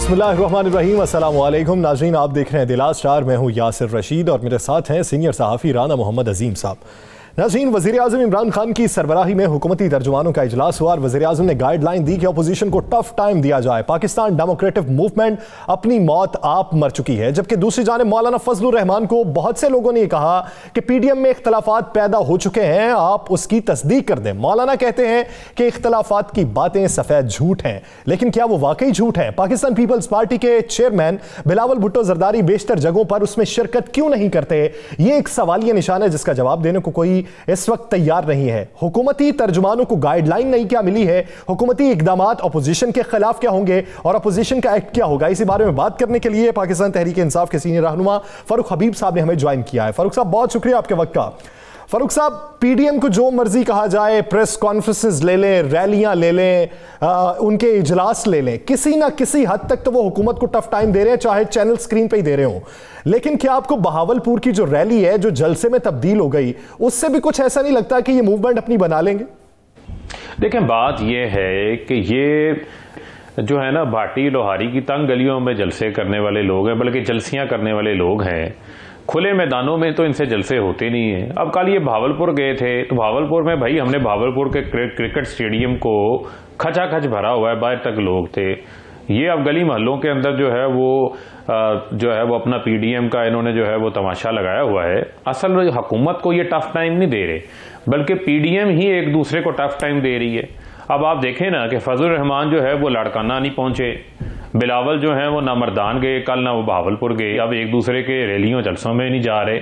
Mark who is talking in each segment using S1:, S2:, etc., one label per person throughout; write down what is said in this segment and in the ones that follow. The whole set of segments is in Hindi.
S1: बिस्मिल्लाहिर्रहमानिर्रहीम, अस्सलाम वालेकुम नाज़रीन, आप देख रहे हैं दिला स्टार। मैं हूं यासिर रशीद और मेरे साथ हैं सीनियर सहाफ़ी राना मोहम्मद अजीम साहब। नाज़रीन, वज़ीर आज़म इमरान खान की सरबराही में हुकूमती तर्जुमानों का इजलास हुआ और वज़ीर आज़म ने गाइडलाइन दी कि अपोजिशन को टफ टाइम दिया जाए। पाकिस्तान डेमोक्रेटिक मूवमेंट अपनी मौत आप मर चुकी है, जबकि दूसरी जानिब मौलाना फजलुर रहमान को बहुत से लोगों ने कहा कि पीडीएम में इख्तलाफात पैदा हो चुके हैं, आप उसकी तस्दीक कर दें। मौलाना कहते हैं कि इख्तलाफात की बातें सफ़ेद झूठ हैं, लेकिन क्या वो वाकई झूठ हैं? पाकिस्तान पीपल्स पार्टी के चेयरमैन बिलावल भुट्टो जरदारी बेशतर जगहों पर उसमें शिरकत क्यों नहीं करते? ये एक सवालिया निशान है जिसका जवाब देने को कोई इस वक्त तैयार नहीं है। हुकूमती तर्जुमानों को गाइडलाइन नहीं क्या मिली है, हुकूमती इकदामात अपोजिशन के खिलाफ क्या होंगे और अपोजिशन का एक्ट क्या होगा? इसी बारे में बात करने के लिए पाकिस्तान तहरीक इंसाफ के सीनियर रहनुमा फारूक हबीब साहब ने हमें ज्वाइन किया है। फारूक साहब, बहुत शुक्रिया आपके वक्त का। फारूक साहब, पीडीएम को जो मर्जी कहा जाए, प्रेस कॉन्फ्रेंसेस ले लें, रैलियां ले लें, उनके इजलास ले लें, किसी ना किसी हद तक तो वो हुकूमत को टफ टाइम दे रहे हैं, चाहे चैनल स्क्रीन पे ही दे रहे हो। लेकिन क्या आपको बहावलपुर की जो रैली है, जो जलसे में तब्दील हो गई, उससे भी कुछ ऐसा नहीं लगता कि ये मूवमेंट अपनी बना लेंगे?
S2: देखें, बात यह है कि ये जो है ना, भाटी लोहारी की तंग गलियों में जलसे करने वाले लोग हैं, बल्कि जलसियां करने वाले लोग हैं। खुले मैदानों में तो इनसे जलसे होते नहीं है। अब कल ये भावलपुर गए थे, तो भावलपुर में भाई हमने भावलपुर के क्रिकेट स्टेडियम को खचाखच भरा हुआ है, बाहर तक लोग थे। ये अब गली मोहल्लों के अंदर जो है वो अपना पीडीएम का इन्होंने जो है वो तमाशा लगाया हुआ है। असल में हुकूमत को ये टफ टाइम नहीं दे रहे, बल्कि पीडीएम ही एक दूसरे को टफ टाइम दे रही है। अब आप देखें ना कि फजलुर रहमान जो है वो लाड़काना नहीं पहुंचे, बिलावल जो है वो ना मर्दान गए कल, ना वो भावलपुर गए। अब एक दूसरे के रैलियों जलसों में नहीं जा रहे।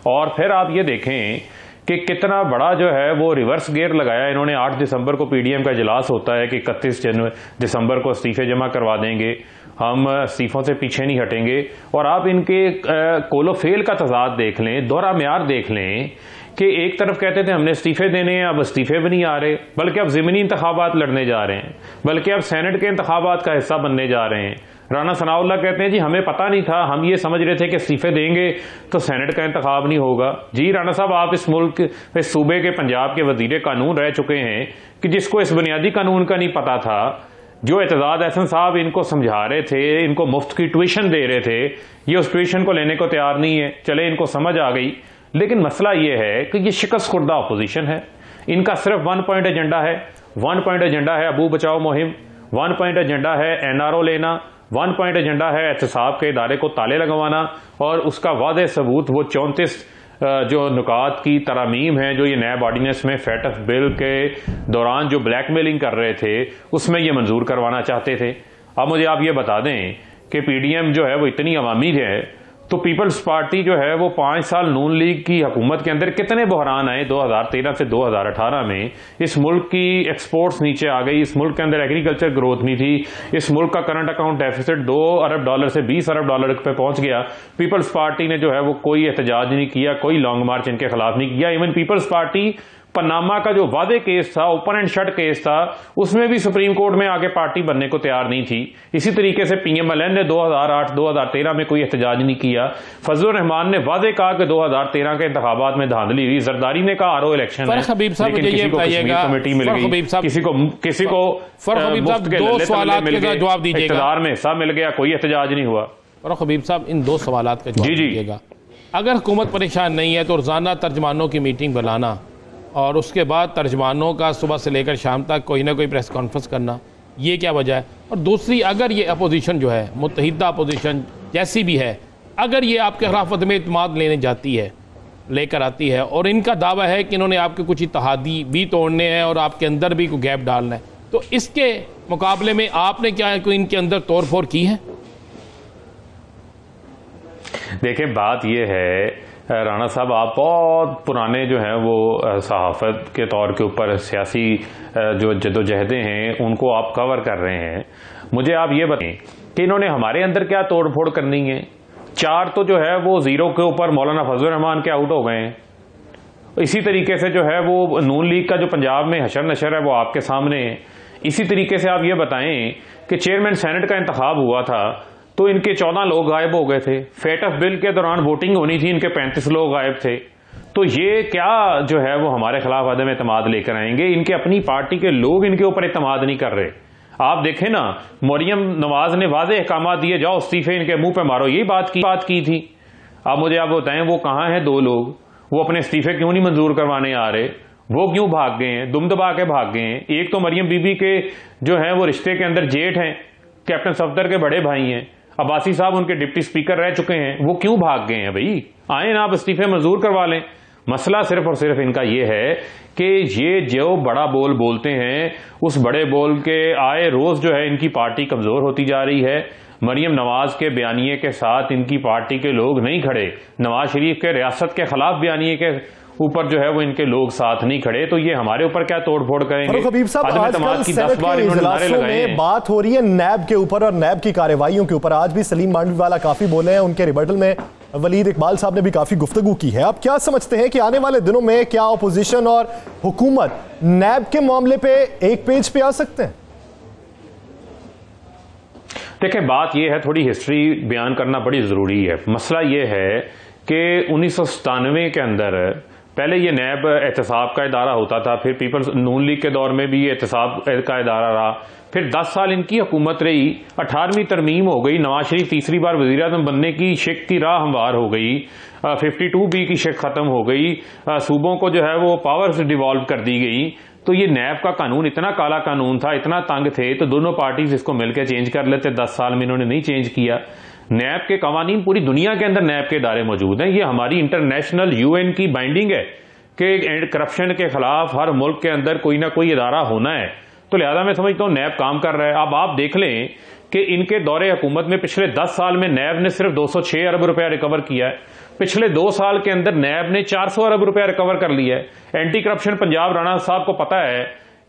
S2: और फिर आप ये देखें कि कितना बड़ा जो है वो रिवर्स गियर लगाया इन्होंने। 8 दिसंबर को पीडीएम का इजलास होता है कि 31 दिसंबर को इस्तीफे जमा करवा देंगे, हम इस्तीफों से पीछे नहीं हटेंगे। और आप इनके कोलो फेल का तजाद देख लें, दोहरा म्यार देख लें कि एक तरफ कहते थे हमने इस्तीफे देने हैं, अब इस्तीफे भी नहीं आ रहे, बल्कि अब ज़िमनी इंतखाबात लड़ने जा रहे हैं, बल्कि अब सेनेट के इंतखाबात का हिस्सा बनने जा रहे हैं। राना सनाउल्लाह कहते हैं जी हमें पता नहीं था, हम ये समझ रहे थे कि इस्तीफे देंगे तो सेनेट का इंतखाब नहीं होगा। जी राना साहब, आप इस मुल्क, इस सूबे के पंजाब के वजीर कानून रह चुके हैं कि जिसको इस बुनियादी कानून का नहीं पता था। जो एतजाज एहसन साहब इनको समझा रहे थे, इनको मुफ्त की ट्यूशन दे रहे थे, ये उस ट्यूशन को लेने को तैयार नहीं है। चले, इनको समझ आ गई, लेकिन मसला यह है कि ये शिकस्त खुर्दा अपोजिशन है। इनका सिर्फ 1 पॉइंट एजेंडा है। 1 पॉइंट एजेंडा है अबू बचाओ मुहिम, 1 पॉइंट एजेंडा है एनआरओ लेना, 1 पॉइंट एजेंडा है एहतसाब के इदारे को ताले लगवाना। और उसका वादे सबूत वो 34 जो नुकात की तरामीम है, जो ये नैब ऑर्डिनेंस में फैटफ बिल के दौरान जो ब्लैकमेलिंग कर रहे थे, उसमें ये मंजूर करवाना चाहते थे। अब मुझे आप ये बता दें कि पीडीएम जो है वो इतनी अवामी है, तो पीपल्स पार्टी जो है वो 5 साल नून लीग की हुकूमत के अंदर कितने बहरान आए 2013 से 2018 में। इस मुल्क की एक्सपोर्ट्स नीचे आ गई, इस मुल्क के अंदर एग्रीकल्चर ग्रोथ नहीं थी, इस मुल्क का करंट अकाउंट डेफिसिट $2 अरब से $20 अरब पे पहुंच गया। पीपल्स पार्टी ने जो है वो कोई एहतजाज नहीं किया, कोई लॉन्ग मार्च इनके खिलाफ नहीं किया। इवन पीपल्स पार्टी पनामा का जो वादे केस था, ओपन एंड शट केस था, उसमें भी सुप्रीम कोर्ट में आगे पार्टी बनने को तैयार नहीं थी। इसी तरीके से पीएमएलएन ने 2008-2013 में कोई एहतजाज नहीं किया। फजलुर रहमान ने वादे कहा कि 2013 के इंतखाबात में धांधली हुई। जरदारी ने कहा आरओ इलेक्शन है, लेकिन किसी को कश्मीर कमेटी मिल गई, किसी को इख्तियार में हिस्सा मिल गया, कोई एहतजाज नहीं हुआ।
S3: फरूक हबीब साहब, इन 2 सवालात का जवाब दीजिएगा। अगर हुकूमत परेशान नहीं है तो रोजाना तर्जमानों की मीटिंग बुलाना और उसके बाद तर्जमानों का सुबह से लेकर शाम तक कोई ना कोई प्रेस कॉन्फ्रेंस करना, ये क्या वजह है? और दूसरी, अगर ये अपोजिशन जो है, मुत्तहिदा अपोजिशन जैसी भी है, अगर ये आपके खिलाफ अदम एतमाद लेने जाती है, लेकर आती है, और इनका दावा है कि इन्होंने आपके कुछ इत्तहादी भी तोड़ने हैं और आपके अंदर भी कोई गैप डालना है, तो इसके मुकाबले में आपने क्या कोई इनके अंदर तोड़ फोड़ की है?
S2: देखें, बात यह है राणा साहब, आप बहुत पुराने जो हैं वो सहाफ़त के तौर के ऊपर सियासी जो जदोजहदें हैं उनको आप कवर कर रहे हैं। मुझे आप ये बताएं कि इन्होंने हमारे अंदर क्या तोड़ फोड़ करनी है? 4 तो जो है वो 0 के ऊपर मौलाना फजलुर रहमान के आउट हो गए हैं। इसी तरीके से जो है वो नून लीग का जो पंजाब में हशर नशर है वो आपके सामने है। इसी तरीके से आप ये बताएं कि चेयरमैन सेनेट का इंतखाब हुआ था तो इनके 14 लोग गायब हो गए थे। फैटफ बिल के दौरान वोटिंग होनी थी, इनके 35 लोग गायब थे। तो ये क्या जो है वो हमारे खिलाफ अदम एतमाद लेकर आएंगे? इनके अपनी पार्टी के लोग इनके ऊपर एतमाद नहीं कर रहे। आप देखें ना, मरियम नवाज ने वाज़ेह अहकाम दिए, जाओ इस्तीफे इनके मुंह पे मारो, यही बात की थी। अब मुझे आप बताएं वो कहाँ हैं दो लोग, वो अपने इस्तीफे क्यों नहीं मंजूर करवाने आ रहे, वो क्यों भाग गए हैं, दुम दबा के भाग गए हैं। एक तो मरियम बीबी के जो है वो रिश्ते के अंदर जेठ हैं, कैप्टन सफदर के बड़े भाई हैं, अब्बासी साहब उनके डिप्टी स्पीकर रह चुके हैं, वो क्यों भाग गए हैं? भाई आए ना, आप इस्तीफे मंजूर करवा लें। मसला सिर्फ और सिर्फ इनका ये है कि ये जो बड़ा बोल बोलते हैं, उस बड़े बोल के आए रोज जो है इनकी पार्टी कमजोर होती जा रही है। मरियम नवाज के बयानिए के साथ इनकी पार्टी के लोग नहीं खड़े, नवाज शरीफ के रियासत के खिलाफ बयानिए के ऊपर जो है वो इनके लोग साथ नहीं खड़े, तो ये हमारे ऊपर क्या तोड़फोड़ करेंगे?
S1: हबीब साहब, आजकल सेनेट के इजलासों में बात हो रही है नैब के ऊपर और नैब की कार्रवाइयों के ऊपर। आज भी सलीम मांडवीवाला काफी बोले हैं, उनके रिबटल में वलीद इकबाल साहब ने भी काफी गुफ्तगू की है। आप क्या समझते हैं कि आने वाले दिनों में क्या अपोजिशन और हुकूमत नैब के मामले पे एक पेज पे आ सकते हैं?
S2: देखिए, बात यह है, थोड़ी हिस्ट्री बयान करना बड़ी जरूरी है। मसला यह है कि 1997 के अंदर पहले ये नैब एहतसाब का इदारा होता था, फिर पीपल्स नून लीग के दौर में भी एहतसाब का इदारा रहा, फिर 10 साल इनकी हुकूमत रही, 18वीं तरमीम हो गई, नवाज शरीफ तीसरी बार वज़ीर आज़म बनने की शिक की राह हमवार हो गई, 52B की शिक खत्म हो गई, सूबों को जो है वो पावर्स डिवॉल्व कर दी गई। तो ये नैब का कानून इतना काला कानून था, इतना तंग थे, तो दोनों पार्टीज इसको मिलकर चेंज कर लेते। 10 साल में इन्होंने नहीं चेंज किया। नैब के कवानीन पूरी दुनिया के अंदर नैब के इदारे मौजूद हैं, ये हमारी इंटरनेशनल UN की बाइंडिंग है कि करप्शन के खिलाफ हर मुल्क के अंदर कोई ना कोई इदारा होना है। तो लिहाजा मैं समझता हूँ नैब काम कर रहा है। अब आप देख लें कि इनके दौरे हुकूमत में पिछले 10 साल में नैब ने सिर्फ 206 अरब रुपया रिकवर किया है। पिछले 2 साल के अंदर नैब ने 400 अरब रुपया रिकवर कर लिया है। एंटी करप्शन पंजाब राणा साहब को पता है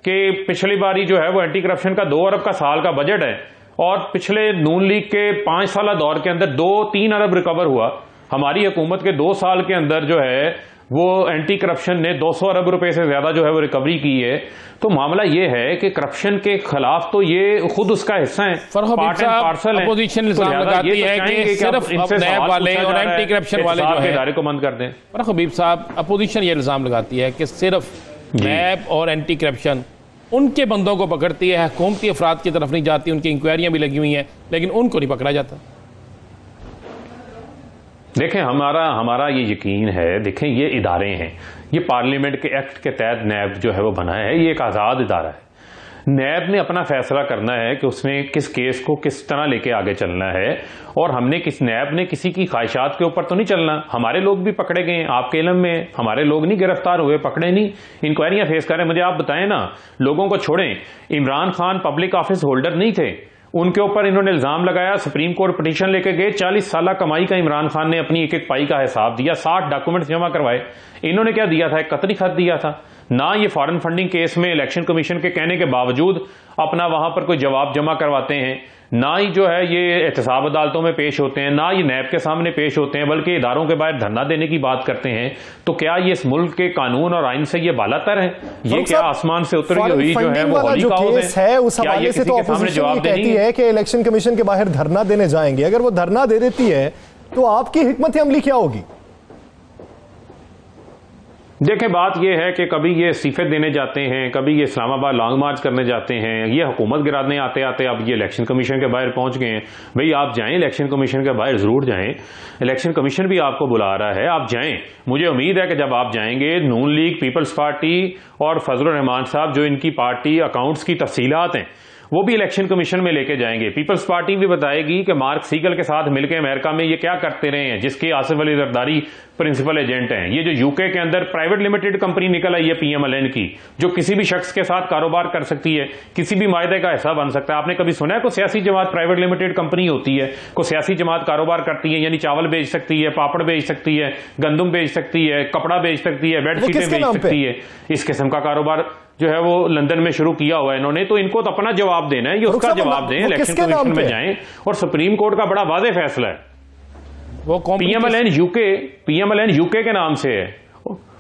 S2: कि पिछली बारी जो है वो एंटी करप्शन का 2 अरब का साल का बजट है, और पिछले नून लीग के 5 साल दौर के अंदर 2-3 अरब रिकवर हुआ। हमारी हुकूमत के 2 साल के अंदर जो है वो एंटी करप्शन ने 200 अरब रुपए से ज्यादा जो है वो रिकवरी की है। तो मामला ये है कि करप्शन के खिलाफ तो ये खुद उसका हिस्सा है, पार्ट एंड पार्सल है।
S3: अपोजिशन इल्जाम लगाती है कि सिर्फ नैब वाले और एंटी करप्शन वाले जो है
S2: इदारे को बंद कर दें।
S3: फरख हबीब साहब, अपोजिशन ये इल्जाम लगाती है कि सिर्फ नैब और एंटी करप्शन उनके बंदों को पकड़ती है, हुकूमती अफराद की तरफ नहीं जाती, उनकी इंक्वायरियां भी लगी हुई हैं, लेकिन उनको नहीं पकड़ा जाता।
S2: देखें, हमारा ये यकीन है, देखें ये इदारे हैं, ये पार्लियामेंट के एक्ट के तहत नैब जो है वो बनाया है, ये एक आज़ाद इदारा है। नैब ने अपना फैसला करना है कि उसने किस केस को किस तरह लेके आगे चलना है, और हमने नैब ने किसी की ख्वाहिशात के ऊपर तो नहीं चलना। हमारे लोग भी पकड़े गए, आपके इल्म में हमारे लोग नहीं गिरफ्तार हुए, पकड़े नहीं, इंक्वायरियां फेस करें। मुझे आप बताएं ना, लोगों को छोड़ें, Imran Khan public office holder नहीं थे, उनके ऊपर इन्होंने इल्जाम लगाया, सुप्रीम कोर्ट पिटीशन लेके गए, 40 साल कमाई का इमरान खान ने अपनी एक एक पाई का हिसाब दिया, 60 डॉक्यूमेंट्स जमा करवाए। इन्होंने क्या दिया था? एक कतरी खत दिया था। ना ये फॉरेन फंडिंग केस में इलेक्शन कमीशन के कहने के बावजूद अपना वहां पर कोई जवाब जमा करवाते हैं, ना ही जो है ये एहतसाब अदालतों में पेश होते हैं, ना ये नैब के सामने पेश होते हैं, बल्कि इदारों के बाहर धरना देने की बात करते हैं। तो क्या ये इस मुल्क के कानून और आइन से ये बालातर है? ये क्या आसमान से उतरी हुई जो है वो होली का
S1: है? उस हवाले से तो अपोजिशन ये कहती है कि इलेक्शन कमीशन के बाहर धरना देने जाएंगे। अगर वो धरना दे देती है तो आपकी हिकमत अमली क्या होगी?
S2: देखें, बात यह है कि कभी ये इस्तीफे देने जाते हैं, कभी ये इस्लामाबाद लॉन्ग मार्च करने जाते हैं, ये हुकूमत गिराने आते आते अब ये इलेक्शन कमीशन के बाहर पहुंच गए हैं। भाई आप जाएं, इलेक्शन कमीशन के बाहर जरूर जाएं, इलेक्शन कमीशन भी आपको बुला रहा है, आप जाएं। मुझे उम्मीद है कि जब आप जाएंगे, नून लीग, पीपल्स पार्टी और फजलुर रहमान साहब जो इनकी पार्टी अकाउंट्स की तफसीलात हैं वो भी इलेक्शन कमीशन में लेके जाएंगे। पीपल्स पार्टी भी बताएगी कि मार्क सीगल के साथ मिलकर अमेरिका में ये क्या करते रहे हैं, जिसके आसिफ अली जरदारी प्रिंसिपल एजेंट हैं। ये जो यूके के अंदर प्राइवेट लिमिटेड कंपनी निकल आई है PMLN की, जो किसी भी शख्स के साथ कारोबार कर सकती है, किसी भी मायदे का हिस्सा बन सकता है। आपने कभी सुना है कोई सियासी जमात प्राइवेट लिमिटेड कंपनी होती है? कोई सियासी जमात कारोबार करती है, यानी चावल बेच सकती है, पापड़ बेच सकती है, गंदम बेच सकती है, कपड़ा बेच सकती है, बेडशीटें बेच सकती है। इस किस्म का कारोबार जो है वो लंदन में शुरू किया हुआ है इन्होंने। तो इनको तो अपना जवाब देना है, ये उसका जवाब दें, इलेक्शन कमीशन में जाएं। और सुप्रीम कोर्ट का बड़ा वाज़ेह फैसला है, वो PMLN यूके के नाम से है,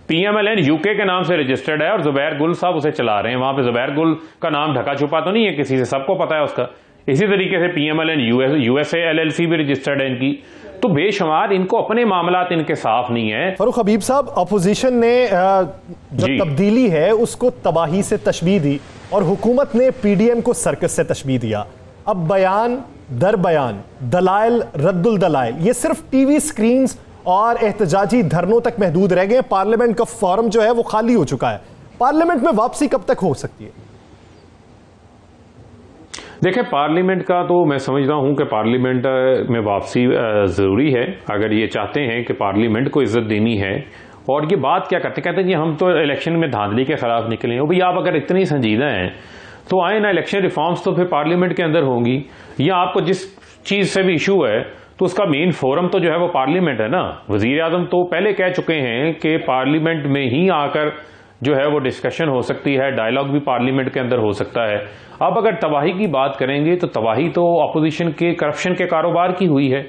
S2: PMLN यूके के नाम से रजिस्टर्ड है, और जुबैर गुल साहब उसे चला रहे हैं। वहां पे जुबैर गुल का नाम ढका छुपा तो नहीं है किसी से, सबको पता है उसका। इसी तरीके से PMLN USA LLC भी रजिस्टर्ड है इनकी। तो बेशुमार इनको अपने मामलात इनके साफ नहीं है।
S1: फरूख हबीब साहब, अपोजिशन ने जो तब्दीली है उसको तबाही से तशबीह दी और हुकूमत ने पीडीएम को सर्कस से तशबीह दिया। अब बयान दर बयान, दलाइल रद्दुल दलाइल, ये सिर्फ टीवी स्क्रीन और एहतजाजी धरनों तक महदूद रह गए। पार्लियामेंट का फॉरम जो है वो खाली हो चुका है। पार्लियामेंट में वापसी कब तक हो सकती है?
S2: देखिए, पार्लियामेंट का तो मैं समझता हूं कि पार्लियामेंट में वापसी जरूरी है। अगर ये चाहते हैं कि पार्लियामेंट को इज्जत देनी है, और ये बात क्या कहते हैं कि हम तो इलेक्शन में धांधली के खिलाफ निकले हैं। भाई, आप अगर इतनी संजीदा हैं तो आए ना, इलेक्शन रिफॉर्म्स तो फिर पार्लियामेंट के अंदर होंगी, या आपको जिस चीज से भी इशू है तो उसका मेन फोरम तो जो है वो पार्लियामेंट है ना। वजीर आजम तो पहले कह चुके हैं कि पार्लियामेंट में ही आकर जो है वो डिस्कशन हो सकती है, डायलॉग भी पार्लियामेंट के अंदर हो सकता है। अब अगर तबाही की बात करेंगे तो तबाही तो अपोजिशन के करप्शन के कारोबार की हुई है।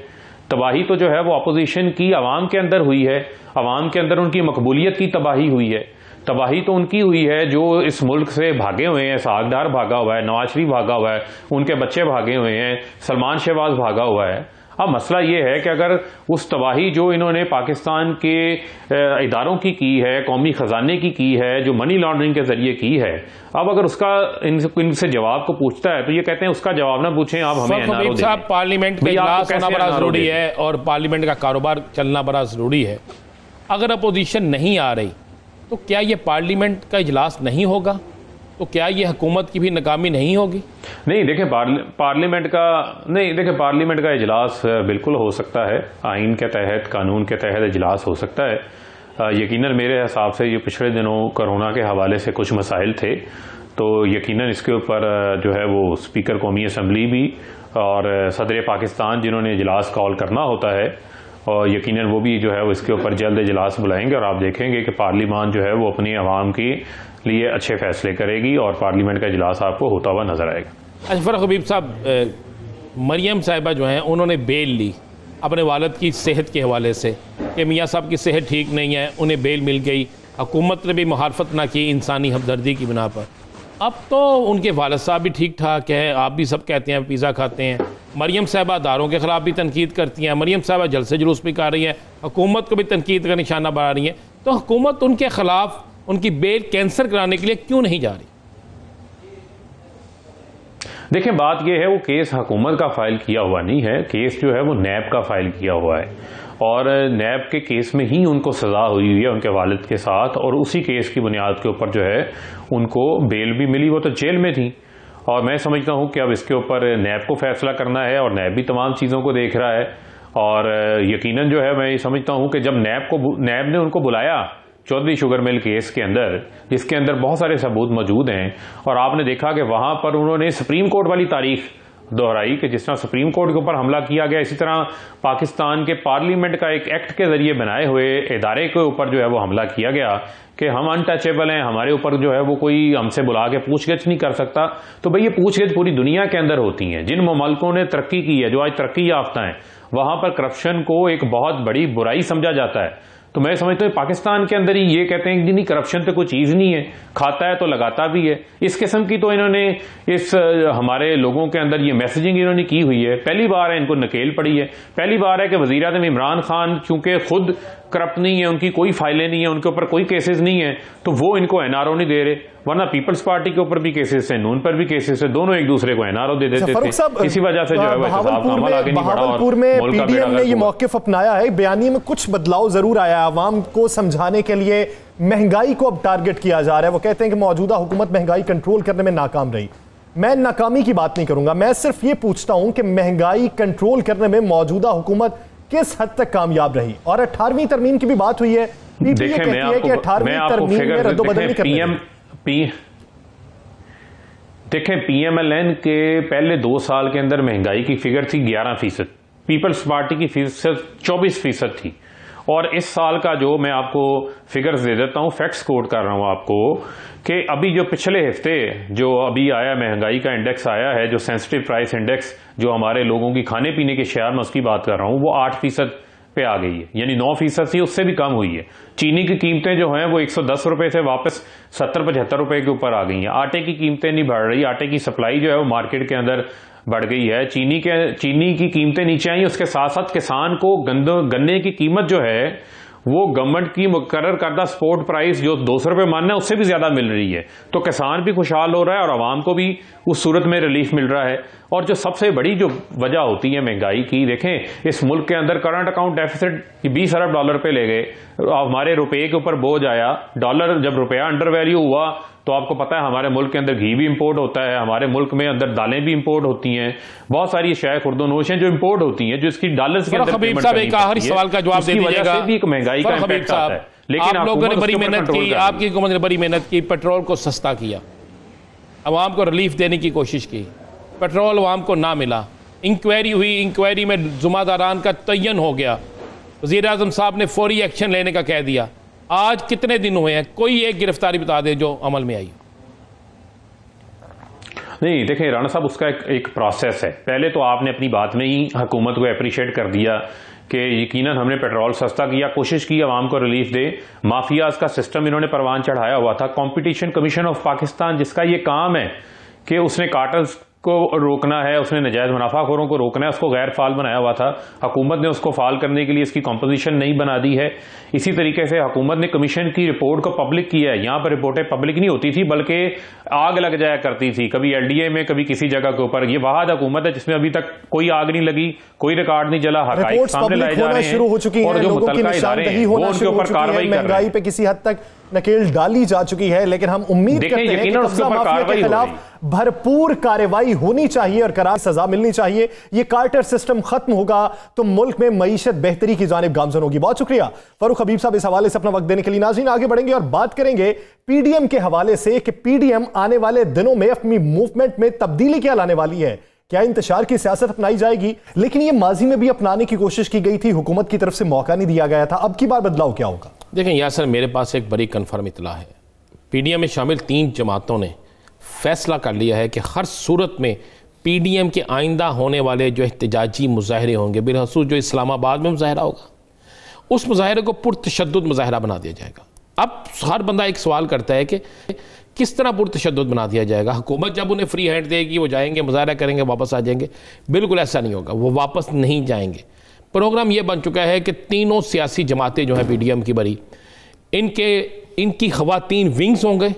S2: तबाही तो जो है वो अपोजिशन की आवाम के अंदर हुई है, आवाम के अंदर उनकी मकबूलियत की तबाही हुई है। तबाही तो उनकी हुई है जो इस मुल्क से भागे हुए हैं। सागदार भागा हुआ है, नवाज शरीफ भागा हुआ है, उनके बच्चे भागे हुए हैं, सलमान शहबाज भागा हुआ है। अब मसला ये है कि अगर उस तबाही जो इन्होंने पाकिस्तान के इदारों की है, कौमी खजाने की है, जो मनी लॉन्ड्रिंग के जरिए की है, अब अगर उसका इनसे जवाब को पूछता है तो ये कहते हैं उसका जवाब ना पूछें, आप हमें एनआरओ दें।
S3: पार्लियामेंट का इजलास होना बड़ा जरूरी है और पार्लियामेंट का कारोबार चलना बड़ा जरूरी है। अगर अपोजिशन नहीं आ रही तो क्या ये पार्लियामेंट का इजलास नहीं होगा? तो क्या ये हुकूमत की भी नाकामी नहीं होगी?
S2: नहीं, देखिए पार्लियामेंट का इजलास बिल्कुल हो सकता है। आइन के तहत, कानून के तहत इजलास हो सकता है। यकीनन मेरे हिसाब से ये पिछले दिनों कोरोना के हवाले से कुछ मसाइल थे, तो यकीनन इसके ऊपर जो है वो स्पीकर कौमी असम्बली भी और सदर पाकिस्तान जिन्होंने इजलास कॉल करना होता है, और यकीनन वो भी जो है वो इसके ऊपर जल्द इजलास बुलाएंगे और आप देखेंगे कि पार्लियामान जो है वो अपनी आवाम के लिए अच्छे फैसले करेगी और पार्लियामेंट का इजलास आपको होता हुआ नजर आएगा।
S3: अच्छा फरूख हबीब साहब, मरियम साहिबा जो हैं उन्होंने बेल ली अपने वालिद की सेहत के हवाले से कि मियाँ साहब की सेहत ठीक नहीं है, उन्हें बेल मिल गई। हुकूमत ने भी मुखालफत ना की इंसानी हमदर्दी की बिना पर। अब तो उनके वालिद साहब भी ठीक ठाक है, आप भी सब कहते हैं पिज़्ज़ा खाते हैं। मरियम साहिबा दारों के ख़िलाफ़ भी तनकीद करती हैं, मरियम साहिबा जलसे जुलूस भी कर रही है, हुकूमत को भी तनकीद का निशाना बना रही है। तो हुकूमत उनके ख़िलाफ़ उनकी बेल कैंसिल कराने के लिए क्यों नहीं जा रही?
S2: देखिए, बात यह है वो केस हुकूमत का फाइल किया हुआ नहीं है, केस जो है वो नैब का फाइल किया हुआ है, और नैब के केस में ही उनको सज़ा हुई है उनके वालिद के साथ, और उसी केस की बुनियाद के ऊपर जो है उनको बेल भी मिली। वो तो जेल में थी, और मैं समझता हूँ कि अब इसके ऊपर नैब को फैसला करना है, और नैब भी तमाम चीज़ों को देख रहा है। और यकीनन जो है मैं ये समझता हूँ कि जब नैब ने उनको बुलाया चौधरी शुगर मिल केस के अंदर, जिसके अंदर बहुत सारे सबूत मौजूद हैं, और आपने देखा कि वहां पर उन्होंने सुप्रीम कोर्ट वाली तारीख दोहराई कि जिस तरह सुप्रीम कोर्ट के ऊपर हमला किया गया, इसी तरह पाकिस्तान के पार्लियामेंट का एक एक्ट के जरिए बनाए हुए इदारे के ऊपर जो है वो हमला किया गया कि हम अनटचेबल हैं, हमारे ऊपर जो है वो कोई हमसे बुला के पूछगिछ नहीं कर सकता। तो भाई, ये पूछगिछ पूरी दुनिया के अंदर होती है। जिन मुल्कों ने तरक्की की है, जो आज तरक्की याफ्ता है, वहां पर करप्शन को एक बहुत बड़ी बुराई समझा जाता है। तो मैं समझता हूँ पाकिस्तान के अंदर ही ये कहते हैं कि नहीं, करप्शन तो कोई चीज नहीं है, खाता है तो लगाता भी है। इस किस्म की तो इन्होंने इस हमारे लोगों के अंदर ये मैसेजिंग इन्होंने की हुई है। पहली बार है इनको नकेल पड़ी है। पहली बार है कि वजीर आज़म इमरान खान चूंकि खुद करप्ट नहीं है, उनकी कोई फाइलें नहीं है, उनके ऊपर कोई केसेस नहीं है, तो वो इनको एनआरओ नहीं दे रहे, वरना पीपल्स पार्टी के ऊपर भी केसेस है, नून पर भी केसेस है, दोनों एक दूसरे को एनआरओ दे देते थे। इसी वजह से जो है
S1: बहावलपुर में पीडीएम ने ये मौकिफ अपनाया है। बयानी में कुछ बदलाव जरूर आया है, आवाम को समझाने के लिए महंगाई को अब टारगेट किया जा रहा है। वो कहते हैं कि मौजूदा हुकूमत महंगाई कंट्रोल करने में नाकाम रही। मैं नाकामी की बात नहीं करूंगा, मैं सिर्फ ये पूछता हूं कि महंगाई कंट्रोल करने में मौजूदा हुकूमत किस हद तक कामयाब रही। और 18वीं तरमीम की भी बात हुई है,
S2: देखिए मैं आपको फिगर देखें, पीएमएलएन के पहले 2 साल के अंदर महंगाई की फिगर थी 11%, पीपल्स पार्टी की फीसद 24% थी। और इस साल का जो मैं आपको फिगर्स दे देता हूं, फैक्ट्स कोट कर रहा हूं आपको, कि अभी जो पिछले हफ्ते जो अभी आया महंगाई का इंडेक्स आया है, जो सेंसिटिव प्राइस इंडेक्स जो हमारे लोगों की खाने पीने के शेयर में उसकी बात कर रहा हूं, वो 8% पे आ गई है, यानी 9% थी, उससे भी कम हुई है। चीनी की कीमतें जो हैं वो 110 रुपए से वापस 70-75 रुपए के ऊपर आ गई हैं। आटे की कीमतें नहीं बढ़ रही, आटे की सप्लाई जो है वो मार्केट के अंदर बढ़ गई है, चीनी की कीमतें नीचे आई, उसके साथ साथ किसान को गन्ने की कीमत जो है वो गवर्नमेंट की मुकर्रर करदा स्पोर्ट प्राइस जो 200 रुपये मानना है उससे भी ज्यादा मिल रही है। तो किसान भी खुशहाल हो रहा है और आवाम को भी उस सूरत में रिलीफ मिल रहा है। और जो सबसे बड़ी जो वजह होती है महंगाई की, देखें इस मुल्क के अंदर करंट अकाउंट डेफिसिट $20 अरब पे ले गए, हमारे रुपये के ऊपर बोझ आया, डॉलर जब रुपया अंडर वैल्यू हुआ तो आपको पता है हमारे मुल्क के अंदर घी भी इंपोर्ट होता है, हमारे मुल्क में अंदर दालें भी इंपोर्ट होती हैं, बहुत सारी शाय खुर्दोनोश हैं जो इंपोर्ट होती हैं, जो इसकी डॉलर्स के अंदर पेमेंट करनी पड़ती है।
S3: सवाल का जवाब दे दीजिएगा।
S2: भी एक महंगाई का इम्पैक्ट आता है, लेकिन
S3: आप लोगों ने बड़ी मेहनत की, आपकी हुकूमत ने बड़ी मेहनत की, पेट्रोल को सस्ता किया, अवाम को रिलीफ देने की कोशिश की, पेट्रोल अवाम को ना मिला, इंक्वायरी हुई, इंक्वायरी में जुम्मेदारान का तयन हो गया, वज़ीर आज़म साहब ने फौरी एक्शन लेने का कह दिया। आज कितने दिन हुए हैं, कोई एक गिरफ्तारी बता दे जो अमल में आई?
S2: नहीं, देखें राणा साहब, उसका एक प्रोसेस है। पहले तो आपने अपनी बात में ही हुकूमत को अप्रिशिएट कर दिया कि यकीनन हमने पेट्रोल सस्ता किया, कोशिश की आवाम को रिलीफ दे, माफियाज का सिस्टम इन्होंने परवान चढ़ाया हुआ था। कंपटीशन कमीशन ऑफ पाकिस्तान जिसका ये काम है कि उसने कार्टल्स को रोकना है, उसने नजायज मुनाफाखोरों को रोकना है, उसको गैर फाल बनाया हुआ था। हुकूमत ने उसको फाल करने के लिए इसकी कॉम्पोजिशन नहीं बना दी है। इसी तरीके से हुकूमत ने कमीशन की रिपोर्ट को पब्लिक किया है। यहाँ पर रिपोर्टें पब्लिक नहीं होती थी बल्कि आग लग जाया करती थी, कभी LDA में कभी किसी जगह के ऊपर। ये वाहिद हुकूमत है जिसमें अभी तक कोई आग नहीं लगी, कोई रिकॉर्ड नहीं जला, हक़ाइक़ सामने लाए जा रहे हैं और जो मुतल्लिका इदारे हैं वो उनके ऊपर कार्रवाई कर रहे हैं।
S1: महंगाई पे किसी हद तक नकेल डाली जा चुकी है, लेकिन हम उम्मीद करते हैं कि कब्जा माफिया के खिलाफ भरपूर कार्रवाई होनी चाहिए और करार सजा मिलनी चाहिए। ये कार्टर सिस्टम खत्म होगा तो मुल्क में मईशत बेहतरी की जानिब गामजन होगी। बहुत शुक्रिया फारूक हबीब साहब इस हवाले से अपना वक्त देने के लिए। नाज़रीन, आगे बढ़ेंगे और बात करेंगे PDM के हवाले से कि PDM आने वाले दिनों में अपनी मूवमेंट में तब्दीली क्या लाने वाली है, क्या इंतशार की सियासत अपनाई जाएगी? लेकिन ये माजी में भी अपनाने की कोशिश की गई थी, हुकूमत की तरफ से मौका नहीं दिया गया था, अब की बार बदलाव क्या होगा?
S3: देखें यासर, मेरे पास एक बड़ी कन्फर्म इतला है। PDM में शामिल 3 जमातों ने फैसला कर लिया है कि हर सूरत में PDM के आइंदा होने वाले जो एहतजाजी मुजाहरे होंगे, बिलखसूस जो इस्लामाबाद में मुजाहरा होगा, उस मुजाहरे को पुरतशद्दुद मुजाहरा बना दिया जाएगा। अब हर बंदा एक सवाल करता है कि किस तरह पुरतशद्दुद बना दिया जाएगा? हुकूमत जब उन्हें फ्री हैंड देगी वो जाएंगे, मुजाहरा करेंगे, वापस आ जाएंगे? बिल्कुल ऐसा नहीं होगा, वो वापस नहीं जाएंगे। प्रोग्राम ये बन चुका है कि तीनों सियासी जमातें जो हैं PDM की बड़ी, इनकी ख़वातीन विंग्स होंगे,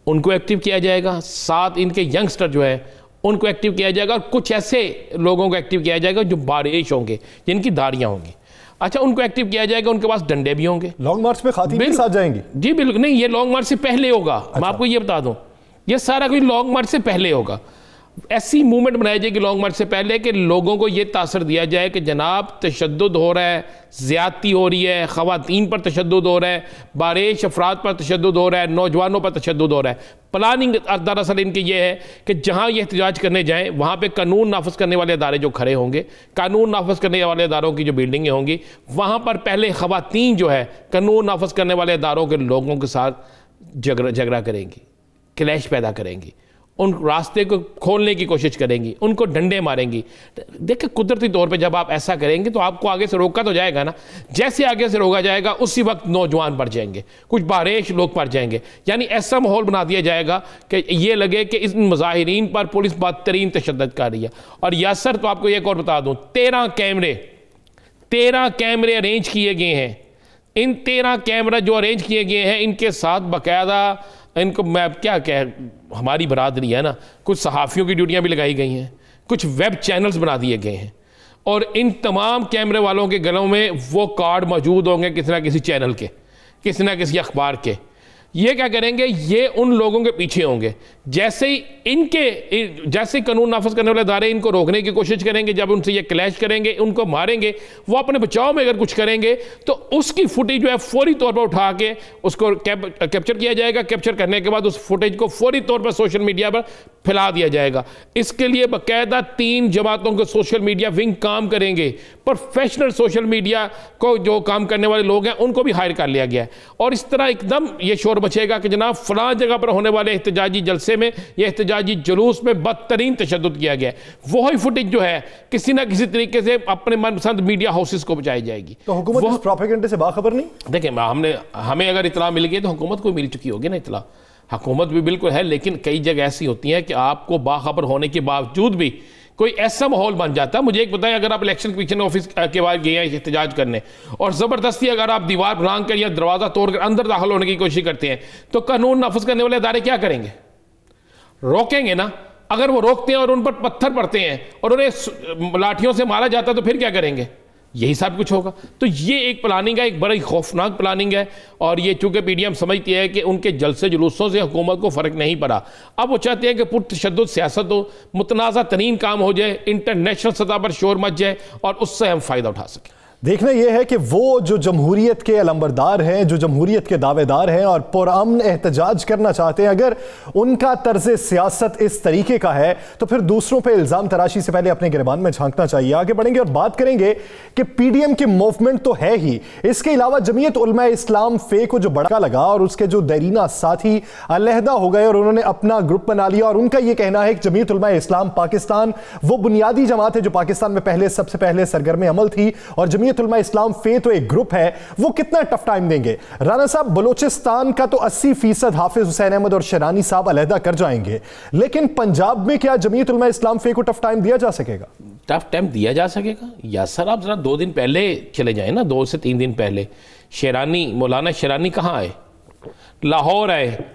S3: उनको एक्टिव किया जाएगा, साथ इनके यंगस्टर जो है उनको एक्टिव किया जाएगा, और कुछ ऐसे लोगों को एक्टिव किया जाएगा जो बारिश होंगे, जिनकी दाढ़ियाँ होंगी। अच्छा, उनको एक्टिव किया जाएगा, उनके पास डंडे भी होंगे।
S1: लॉन्ग मार्च में खातिन के साथ जाएंगी? जी
S3: बिल्कुल नहीं, ये लॉन्ग मार्च से पहले होगा। अच्छा। मैं आपको ये बता दूं, ये सारा कुछ लॉन्ग मार्च से पहले होगा। ऐसी मूवमेंट बनाई जाएगी लॉन्ग मार्च से पहले कि लोगों को ये तासर दिया जाए कि जनाब तशद्दुद हो रहा है, ज़्यादती हो रही है, ख़वातीन पर तशद्दुद हो रहा है, बारिश अफराद पर तशद्दुद हो रहा है, नौजवानों पर तशद्दुद हो रहा है। प्लानिंग दरअसल इनकी ये है कि जहाँ ये एहतजाज करने जाएँ वहाँ पर कानून नाफिज करने वाले अदारे जो खड़े होंगे, कानून नाफिज करने वाले अदारों की जो बिल्डिंगें होंगी, वहाँ पर पहले ख़वातीन जो है कानून नाफिज करने वाले अदारों के लोगों के साथ झगड़ा करेंगी, क्लैश पैदा करेंगी, उन रास्ते को खोलने की कोशिश करेंगी, उनको डंडे मारेंगी। देखिए, कुदरती तौर पे जब आप ऐसा करेंगे तो आपको आगे से रोका तो जाएगा ना। जैसे आगे से रोका जाएगा उसी वक्त नौजवान बढ़ जाएंगे, कुछ बारिश लोग बढ़ जाएंगे, यानी ऐसा माहौल बना दिया जाएगा कि ये लगे कि इस मुजाहिरीन पर पुलिस बदतरीन तशद्दुद कर रही है। और यासर, तो आपको एक और बता दूँ, 13 कैमरे अरेंज किए गए हैं। इन 13 कैमरा जो अरेंज किए गए हैं, इनके साथ बाकायदा इनको मैं क्या कह, हमारी बरादरी है ना, कुछ सहाफ़ियों की ड्यूटियां भी लगाई गई हैं, कुछ वेब चैनल्स बना दिए गए हैं, और इन तमाम कैमरे वालों के गलों में वो कार्ड मौजूद होंगे किसी ना किसी चैनल के, किसी ना किसी अखबार के। ये क्या करेंगे, ये उन लोगों के पीछे होंगे। जैसे ही कानून नाफिज करने वाले अदारे इनको रोकने की कोशिश करेंगे, जब उनसे ये क्लैश करेंगे, उनको मारेंगे, वो अपने बचाव में अगर कुछ करेंगे तो उसकी फुटेज जो है फौरी तौर पर उठा के उसको कैप्चर किया जाएगा। कैप्चर करने के बाद उस फुटेज को फौरी तौर पर सोशल मीडिया पर फैला दिया जाएगा। इसके लिए बाकायदा 3 जमातों के सोशल मीडिया विंग काम करेंगे। प्रोफेशनल सोशल मीडिया को जो काम करने वाले लोग हैं उनको भी हायर कर लिया गया है, और इस तरह एकदम ये शोर बचेगा कि जनाब फलां जगह पर होने वाले एहतजाजी जलसे में या एहतजाजी जुलूस में बदतरीन तशद्दुद किया गया है। वही फुटेज जो है किसी ना किसी तरीके से अपने मनपसंद मीडिया हाउसेस को बचाई जाएगी।
S1: तो हुकूमत इस प्रोपेगेंडे से बाखबर नहीं?
S3: देखिए, हमें अगर इतला मिल गई तो हुकूमत को मिल चुकी होगी ना इतला। हुकूमत भी बिल्कुल है, लेकिन कई जगह ऐसी होती हैं कि आपको बाखबर होने के बावजूद भी कोई ऐसा माहौल बन जाता है। मुझे एक बताएं, अगर आप इलेक्शन कमीशन ऑफिस के बाद गए हैं एहतजाज करने और ज़बरदस्ती अगर आप दीवार भांग कर या दरवाज़ा तोड़कर अंदर दाखिल होने की कोशिश करते हैं तो कानून नाफिज करने वाले इदारे क्या करेंगे? रोकेंगे ना। अगर वो रोकते हैं और उन पर पत्थर पड़ते हैं और उन्हें लाठियों से मारा जाता है तो फिर क्या करेंगे? यही सब कुछ होगा। तो ये एक प्लानिंग है, एक बड़ी खौफनाक प्लानिंग है। और ये चूंकि पीडीएम समझती है कि उनके जलसे जुलूसों से हुकूमत को फ़र्क नहीं पड़ा, अब वो चाहते हैं कि पुरतशद्दुद सियासत हो, मुतनाज़ा तरीन काम हो जाए, इंटरनेशनल सतह पर शोर मच जाए और उससे हम फ़ायदा उठा सकें।
S1: देखना यह है कि वो जो जमहूरियत के अलंबरदार हैं, जो जमहूरियत के दावेदार हैं और पुरअमन एहतजाज करना चाहते हैं, अगर उनका तर्ज सियासत इस तरीके का है तो फिर दूसरों पे इल्ज़ाम तराशी से पहले अपने गिरबान में झांकना चाहिए। आगे बढ़ेंगे और बात करेंगे कि पीडीएम की मूवमेंट तो है ही, इसके अलावा जमीयत उलमा इस्लाम फे को जो बड़का लगा और उसके जो देरीना साथी अलहदा हो गए और उन्होंने अपना ग्रुप बना लिया और उनका यह कहना है कि जमीयत उलमा इस्लाम पाकिस्तान वो बुनियादी जमात है जो पाकिस्तान में पहले सबसे पहले सरगर्म अमल थी और जमीयत उलमा इस्लाम फे तो एक ग्रुप है, वो कितना टफ टाइम देंगे? राना साहब, बलोचिस्तान का तो 80% हाफिज हुसैन अहमद और शेरानी साहब अलहदा कर जाएंगे, लेकिन पंजाब में क्या जमीयत उलमा इस्लाम फे को टफ टाइम दिया जा सकेगा?
S3: टफ टाइम दिया जा सकेगा या सर आप जरा 2 दिन पहले चले जाए ना, 2 से 3 दिन पहले शेरानी, मौलाना शेरानी कहाँ आए? लाहौर आए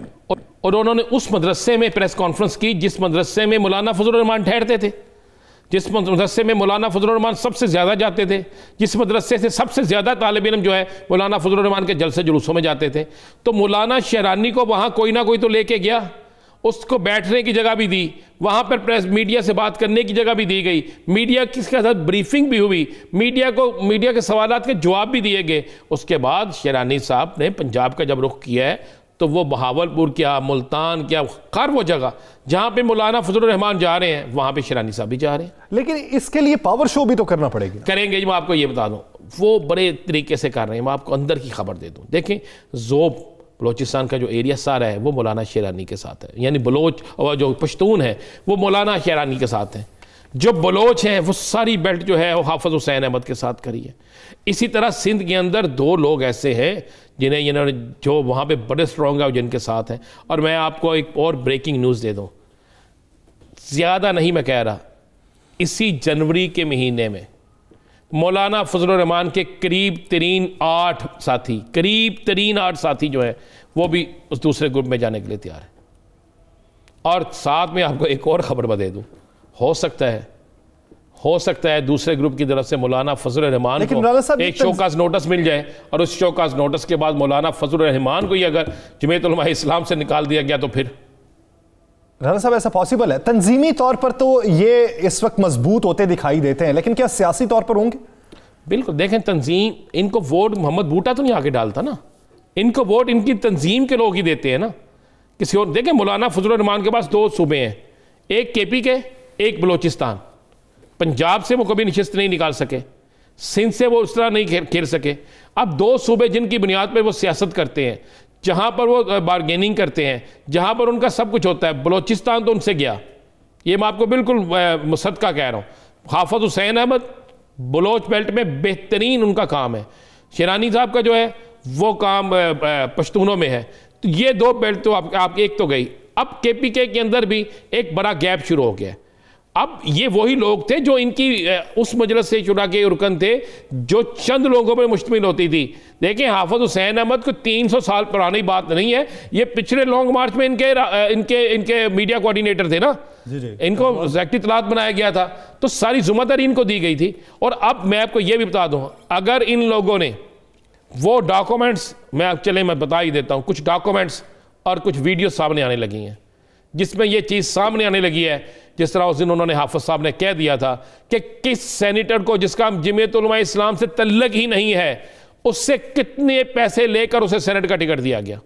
S3: और उन्होंने उस मदरसे में प्रेस कॉन्फ्रेंस की जिस मदरसे में मौलाना फजलुर रहमान ठहरते थे, जिस मदरसे में मौलाना फजलुर रहमान सबसे ज़्यादा जाते थे, जिस मदरसे से सबसे ज़्यादा तालिब इल्म जो है मौलाना फजलुर रहमान के जलसे जुलूसों में जाते थे। तो मौलाना शेरानी को वहाँ कोई ना कोई तो लेके गया, उसको बैठने की जगह भी दी, वहाँ पर प्रेस मीडिया से बात करने की जगह भी दी गई, मीडिया के साथ ब्रीफिंग भी हुई, मीडिया के सवालात के जवाब भी दिए गए। उसके बाद शेरानी साहब ने पंजाब का जब रुख किया है तो वो बहावलपुर क्या, मुल्तान क्या, हर वो जगह जहाँ पे मौलाना फजलुर रहमान जा रहे हैं वहाँ पे शेरानी साहब भी जा रहे हैं।
S1: लेकिन इसके लिए पावर शो भी तो करना पड़ेगा।
S3: करेंगे जी, मैं आपको ये बता दूं, वो बड़े तरीके से कर रहे हैं। मैं आपको अंदर की खबर दे दूं, देखें ज़ोब बलोचिस्तान का जो एरिया सारा है वो मौलाना शेरानी के साथ है, यानी बलोच और जो पश्तून है वो मौलाना शेरानी के साथ हैं। जो बलोच हैं वो सारी बेल्ट जो है वो हाफिज हुसैन अहमद के साथ करी है। इसी तरह सिंध के अंदर 2 लोग ऐसे हैं जिन्हें इन्होंने जो वहाँ पे बड़े स्ट्रॉन्ग है जिनके साथ हैं। और मैं आपको एक और ब्रेकिंग न्यूज़ दे दूँ, ज़्यादा नहीं मैं कह रहा, इसी जनवरी के महीने में मौलाना फजलुर रहमान के करीब तरीन 8 साथी जो है वो भी उस दूसरे ग्रुप में जाने के लिए तैयार है। और साथ में आपको एक और ख़बर बता दूँ, हो सकता है दूसरे ग्रुप की तरफ से मौलाना फजलुर रहमान को एक शोकाज नोटिस मिल जाए और उस शोकाज नोटिस के बाद मौलाना फजलुर रहमान को ही अगर जमीयत उलमा इस्लाम से निकाल दिया गया तो फिर
S1: राना साहब ऐसा पॉसिबल है? तंजीमी तौर पर तो ये इस वक्त मजबूत होते दिखाई देते हैं, लेकिन क्या सियासी तौर पर होंगे?
S3: बिल्कुल, देखें तंजीम, इनको वोट मोहम्मद बूटा तो नहीं आके डालता ना, इनको वोट इनकी तंजीम के लोग ही देते हैं ना, किसी और। देखें मौलाना फजलुर रहमान के पास 2 सूबे हैं, एक केपी के, एक बलोचिस्तान। पंजाब से वो कभी नशिस्त नहीं निकाल सके, सिंध से वो उस तरह नहीं खेल सके। अब 2 सूबे जिनकी बुनियाद पर वो सियासत करते हैं, जहाँ पर वो बारगेनिंग करते हैं, जहाँ पर उनका सब कुछ होता है, बलोचिस्तान तो उनसे गया, ये मैं आपको बिल्कुल मुसद्दका कह रहा हूँ। हाफिज हुसैन अहमद बलोच बेल्ट में बेहतरीन उनका काम है, शेरानी साहब का जो है वो काम पश्तूनों में है। तो ये 2 बेल्ट तो आप एक तो गई। अब केपीके के अंदर भी एक बड़ा गैप शुरू हो गया। अब ये वही लोग थे जो इनकी उस मजलिस से शुरा के रुकन थे जो चंद लोगों पर मुश्तमिल होती थी। देखिए हाफिज हुसैन अहमद को 300 साल पुरानी बात नहीं है, ये पिछले लॉन्ग मार्च में इनके मीडिया कोऑर्डिनेटर थे ना, इनको एग्जैक्ट इत्तलात बनाया गया था, तो सारी जिम्मेदारी इनको दी गई थी। और अब मैं आपको ये भी बता दूं, अगर इन लोगों ने वो डॉक्यूमेंट्स, मैं बता ही देता हूं, कुछ डॉक्यूमेंट्स और कुछ वीडियो सामने आने लगी हैं जिसमें यह चीज़ सामने आने लगी है, जिस तरह उस दिन उन्होंने हाफिज साहब ने कह दिया था कि किस सेनेटर को जिसका जमीयत उलमा इस्लाम से तल्लुक ही नहीं है उससे कितने पैसे लेकर उसे सेनेट का टिकट दिया गया।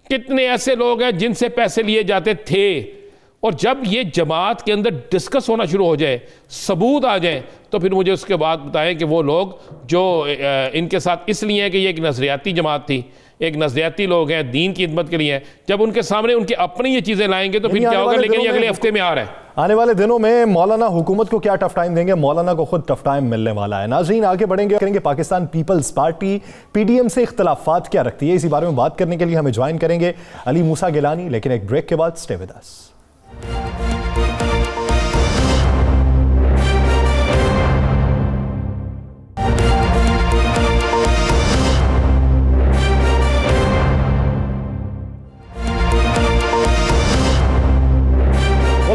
S3: कितने ऐसे लोग हैं जिनसे पैसे लिए जाते थे, और जब ये जमात के अंदर डिस्कस होना शुरू हो जाए, सबूत आ जाए, तो फिर मुझे उसके बाद बताएं कि वो लोग जो इनके साथ इसलिए हैं कि ये एक नजरियाती जमात थी, एक नजरियाती लोग हैं, दीन की खिदमत के लिए हैं, जब उनके सामने उनके अपनी ये चीज़ें लाएंगे तो फिर क्या होगा। लेकिन ये अगले हफ्ते में आ रहा है,
S1: आने वाले दिनों में मौलाना हुकूमत को क्या टफ टाइम देंगे, मौलाना को खुद टफ टाइम मिलने वाला है। नाज़रीन आगे बढ़ेंगे, करेंगे पाकिस्तान पीपल्स पार्टी पीडीएम से इख्तलाफात क्या रखती है, इसी बारे में बात करने के लिए हमें ज्वाइन करेंगे अली मूसा गिलानी, लेकिन एक ब्रेक के बाद stay with us.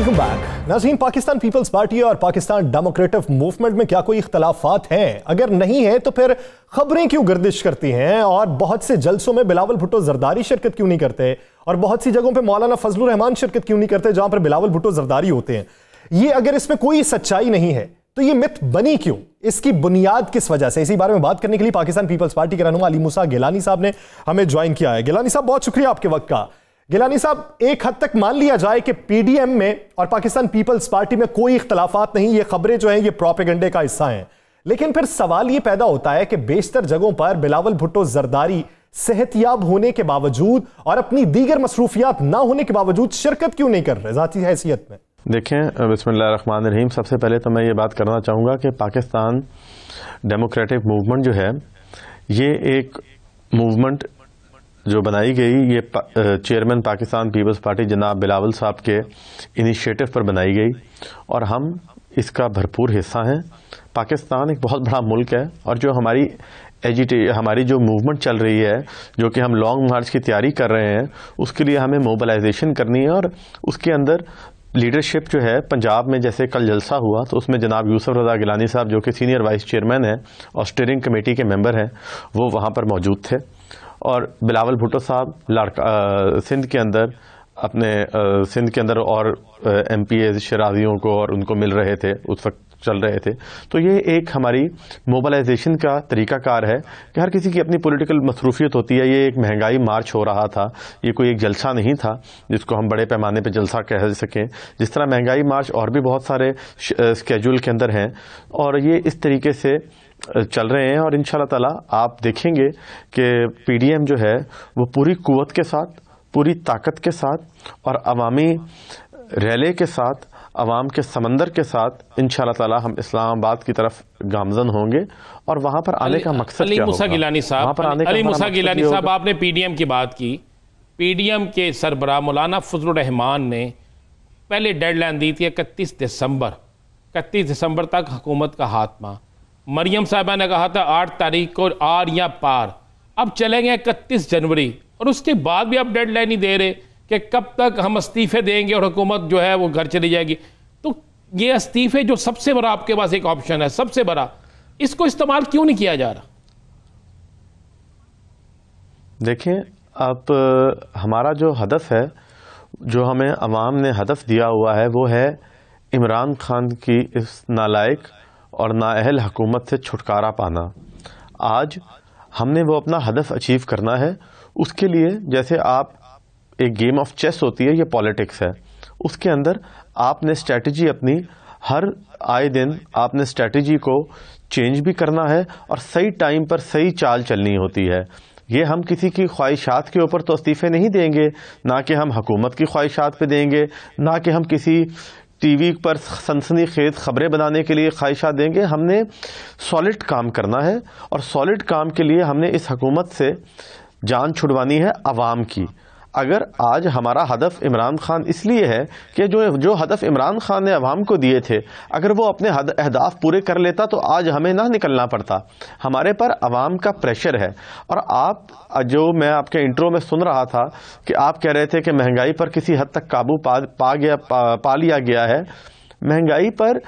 S1: Welcome back नाज़रीन। पाकिस्तान पीपल्स पार्टी और पाकिस्तान डेमोक्रेटिक मूवमेंट में क्या कोई इख्तलाफात हैं? अगर नहीं है तो फिर खबरें क्यों गर्दिश करती हैं और बहुत से जलसों में बिलावल भुट्टो जरदारी शिरकत क्यों नहीं करते और बहुत सी जगहों पे मौलाना फजलुर रहमान शिरकत क्यों नहीं करते जहां पर बिलावल भुट्टो जरदारी होते हैं? ये अगर इसमें कोई सच्चाई नहीं है तो ये मिथ बनी क्यों? इसकी बुनियाद किस वजह से? इसी बारे में बात करने के लिए पाकिस्तान पीपल्स पार्टी के रहनुमा अली मूसा गिलानी साहब ने हमें ज्वाइन किया है। गिलानी साहब, बहुत शुक्रिया आपके वक्त का। गिलानी साहब, एक हद तक मान लिया जाए कि पीडीएम में और पाकिस्तान पीपल्स पार्टी में कोई इख्तलाफात नहीं, ये खबरें जो हैं ये प्रोपेगेंडे का हिस्सा हैं, लेकिन फिर सवाल ये पैदा होता है कि बेशतर जगहों पर बिलावल भुट्टो जरदारी सेहतयाब होने के बावजूद और अपनी दीगर मसरूफियात ना होने के बावजूद शिरकत क्यों नहीं कर रहे ज़ाती हैसियत में?
S4: देखें, बिस्मिल्लाहिर्रहमानिर्रहीम, सबसे पहले तो मैं ये बात करना चाहूँगा कि पाकिस्तान डेमोक्रेटिक मूवमेंट जो है ये एक मूवमेंट जो बनाई गई ये चेयरमैन पाकिस्तान पीपल्स पार्टी जनाब बिलावल साहब के इनिशिएटिव पर बनाई गई और हम इसका भरपूर हिस्सा हैं। पाकिस्तान एक बहुत बड़ा मुल्क है और जो हमारी जो मूवमेंट चल रही है, जो कि हम लॉन्ग मार्च की तैयारी कर रहे हैं, उसके लिए हमें मोबिलाइजेशन करनी है और उसके अंदर लीडरशिप जो है पंजाब में जैसे कल जलसा हुआ तो उसमें जनाब यूसुफ रज़ा गिलानी साहब जो कि सीनियर वाइस चेयरमैन हैं और स्टीयरिंग कमेटी के मेंबर हैं, वो वहाँ पर मौजूद थे और बिलावल भुट्टो साहब सिंध के अंदर और एमपीए शराजियों को और उनको मिल रहे थे, उस वक्त चल रहे थे। तो ये एक हमारी मोबिलाइजेशन का तरीकाकार है कि हर किसी की अपनी पॉलिटिकल मसरूफियत होती है। ये एक महंगाई मार्च हो रहा था, ये कोई एक जलसा नहीं था जिसको हम बड़े पैमाने पे जलसा कह सकें। जिस तरह महंगाई मार्च और भी बहुत सारे स्केड्यूल के अंदर हैं और ये इस तरीके से चल रहे हैं और इंशाल्लाह ताला आप देखेंगे कि पीडीएम जो है वो पूरी कुव्वत के साथ, पूरी ताकत के साथ और अवामी रैले के साथ, अवाम के समंदर के साथ इंशाल्लाह ताला हम इस्लामाबाद की तरफ गामजन होंगे और वहां पर आने का मकसद क्या होगा? अली मूसा
S3: गिलानी साहब, आपने पीडीएम की बात की। पीडीएम के सरबराह मौलाना फजलुर रहमान ने पहले डेडलाइन दी थी 31 दिसंबर तक हुकूमत का खात्मा। मरियम साहिबा ने कहा था 8 तारीख को आर या पार। अब चले गए 31 जनवरी और उसके बाद भी अब डेडलाइन नहीं दे रहे कि कब तक हम इस्तीफे देंगे और हुकूमत जो है वो घर चली जाएगी। तो ये इस्तीफे जो सबसे बड़ा आपके पास एक ऑप्शन है, सबसे बड़ा, इसको इस्तेमाल क्यों नहीं किया जा रहा?
S4: देखें, अब हमारा जो हदफ है, जो हमें अवाम ने हदफ दिया हुआ है, वो है इमरान खान की इस नालायक और नाअहल हुकूमत से छुटकारा पाना। आज हमने वो अपना हदफ अचीव करना है। उसके लिए जैसे आप एक गेम ऑफ चेस होती है, ये पॉलिटिक्स है, उसके अंदर आपने स्ट्रैटेजी अपनी हर आए दिन आपने स्ट्रैटेजी को चेंज भी करना है और सही टाइम पर सही चाल चलनी होती है। ये हम किसी की ख्वाहिशात के ऊपर तो इस्तीफे नहीं देंगे, ना कि हम हुकूमत की ख्वाहिशात पे देंगे, ना कि हम किसी टीवी पर सनसनीखेज खबरें बनाने के लिए ख्वाहिशात देंगे। हमने सॉलिड काम करना है और सॉलिड काम के लिए हमने इस हुकूमत से जान छुड़वानी है अवाम की। अगर आज हमारा हदफ इमरान खान इसलिए है कि जो हदफ इमरान खान ने अवाम को दिए थे, अगर वो अपने अहदाफ पूरे कर लेता तो आज हमें ना निकलना पड़ता। हमारे पर अवाम का प्रेशर है और आप जो मैं आपके इंट्रो में सुन रहा था कि आप कह रहे थे कि महंगाई पर किसी हद तक काबू पा लिया गया है। महंगाई पर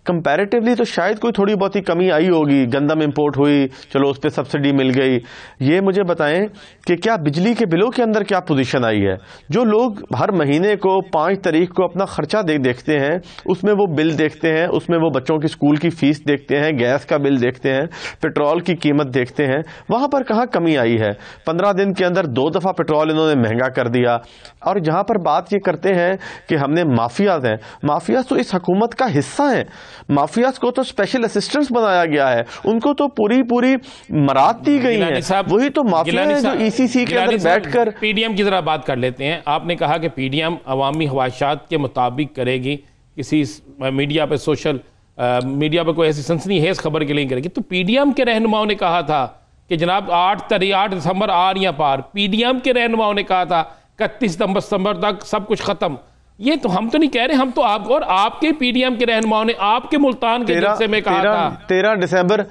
S4: कंपैरेटिवली तो शायद कोई थोड़ी बहुत ही कमी आई होगी, गंदम इंपोर्ट हुई, चलो उस पर सब्सिडी मिल गई। ये मुझे बताएं कि क्या बिजली के बिलों के अंदर क्या पोजीशन आई है? जो लोग हर महीने को 5 तारीख को अपना खर्चा देखते हैं, उसमें वो बिल देखते हैं, उसमें वो बच्चों की स्कूल की फीस देखते हैं, गैस का बिल देखते हैं, पेट्रोल की कीमत देखते हैं, वहां पर कहाँ कमी आई है? 15 दिन के अंदर 2 दफा पेट्रोल इन्होंने महंगा कर दिया। और जहां पर बात ये करते हैं कि हमने माफियाज हैं, माफियाज तो इस हुकूमत का हिस्सा हैं। माफियाज को तो स्पेशल असिस्टेंट्स बनाया गया है, उनको तो पूरी मराद दी गई है। वही तो माफिया है जो ईसीसी के अंदर बैठकर।
S3: पीडीएम की तरह बात कर लेते हैं। आपने कहा कि पीडीएम अवामी ख्वाहिशात के मुताबिक करेगी, किसी मीडिया पे सोशल मीडिया पर कोई ऐसी सनसनीखेज खबर के लिए करेगी। तो पीडीएम के रहनुमाओं ने कहा था कि जनाब 8 दिसंबर आर या पार। पीडीएम के रहनुमाओं ने कहा था 31 दिसंबर तक सब कुछ खत्म। ये तो हम तो नहीं कह रहे, हम तो आपको और आपके पीडीएम के रहनुमाओं ने आपके मुल्तान के जलसे में कहा था
S4: 13 दिसंबर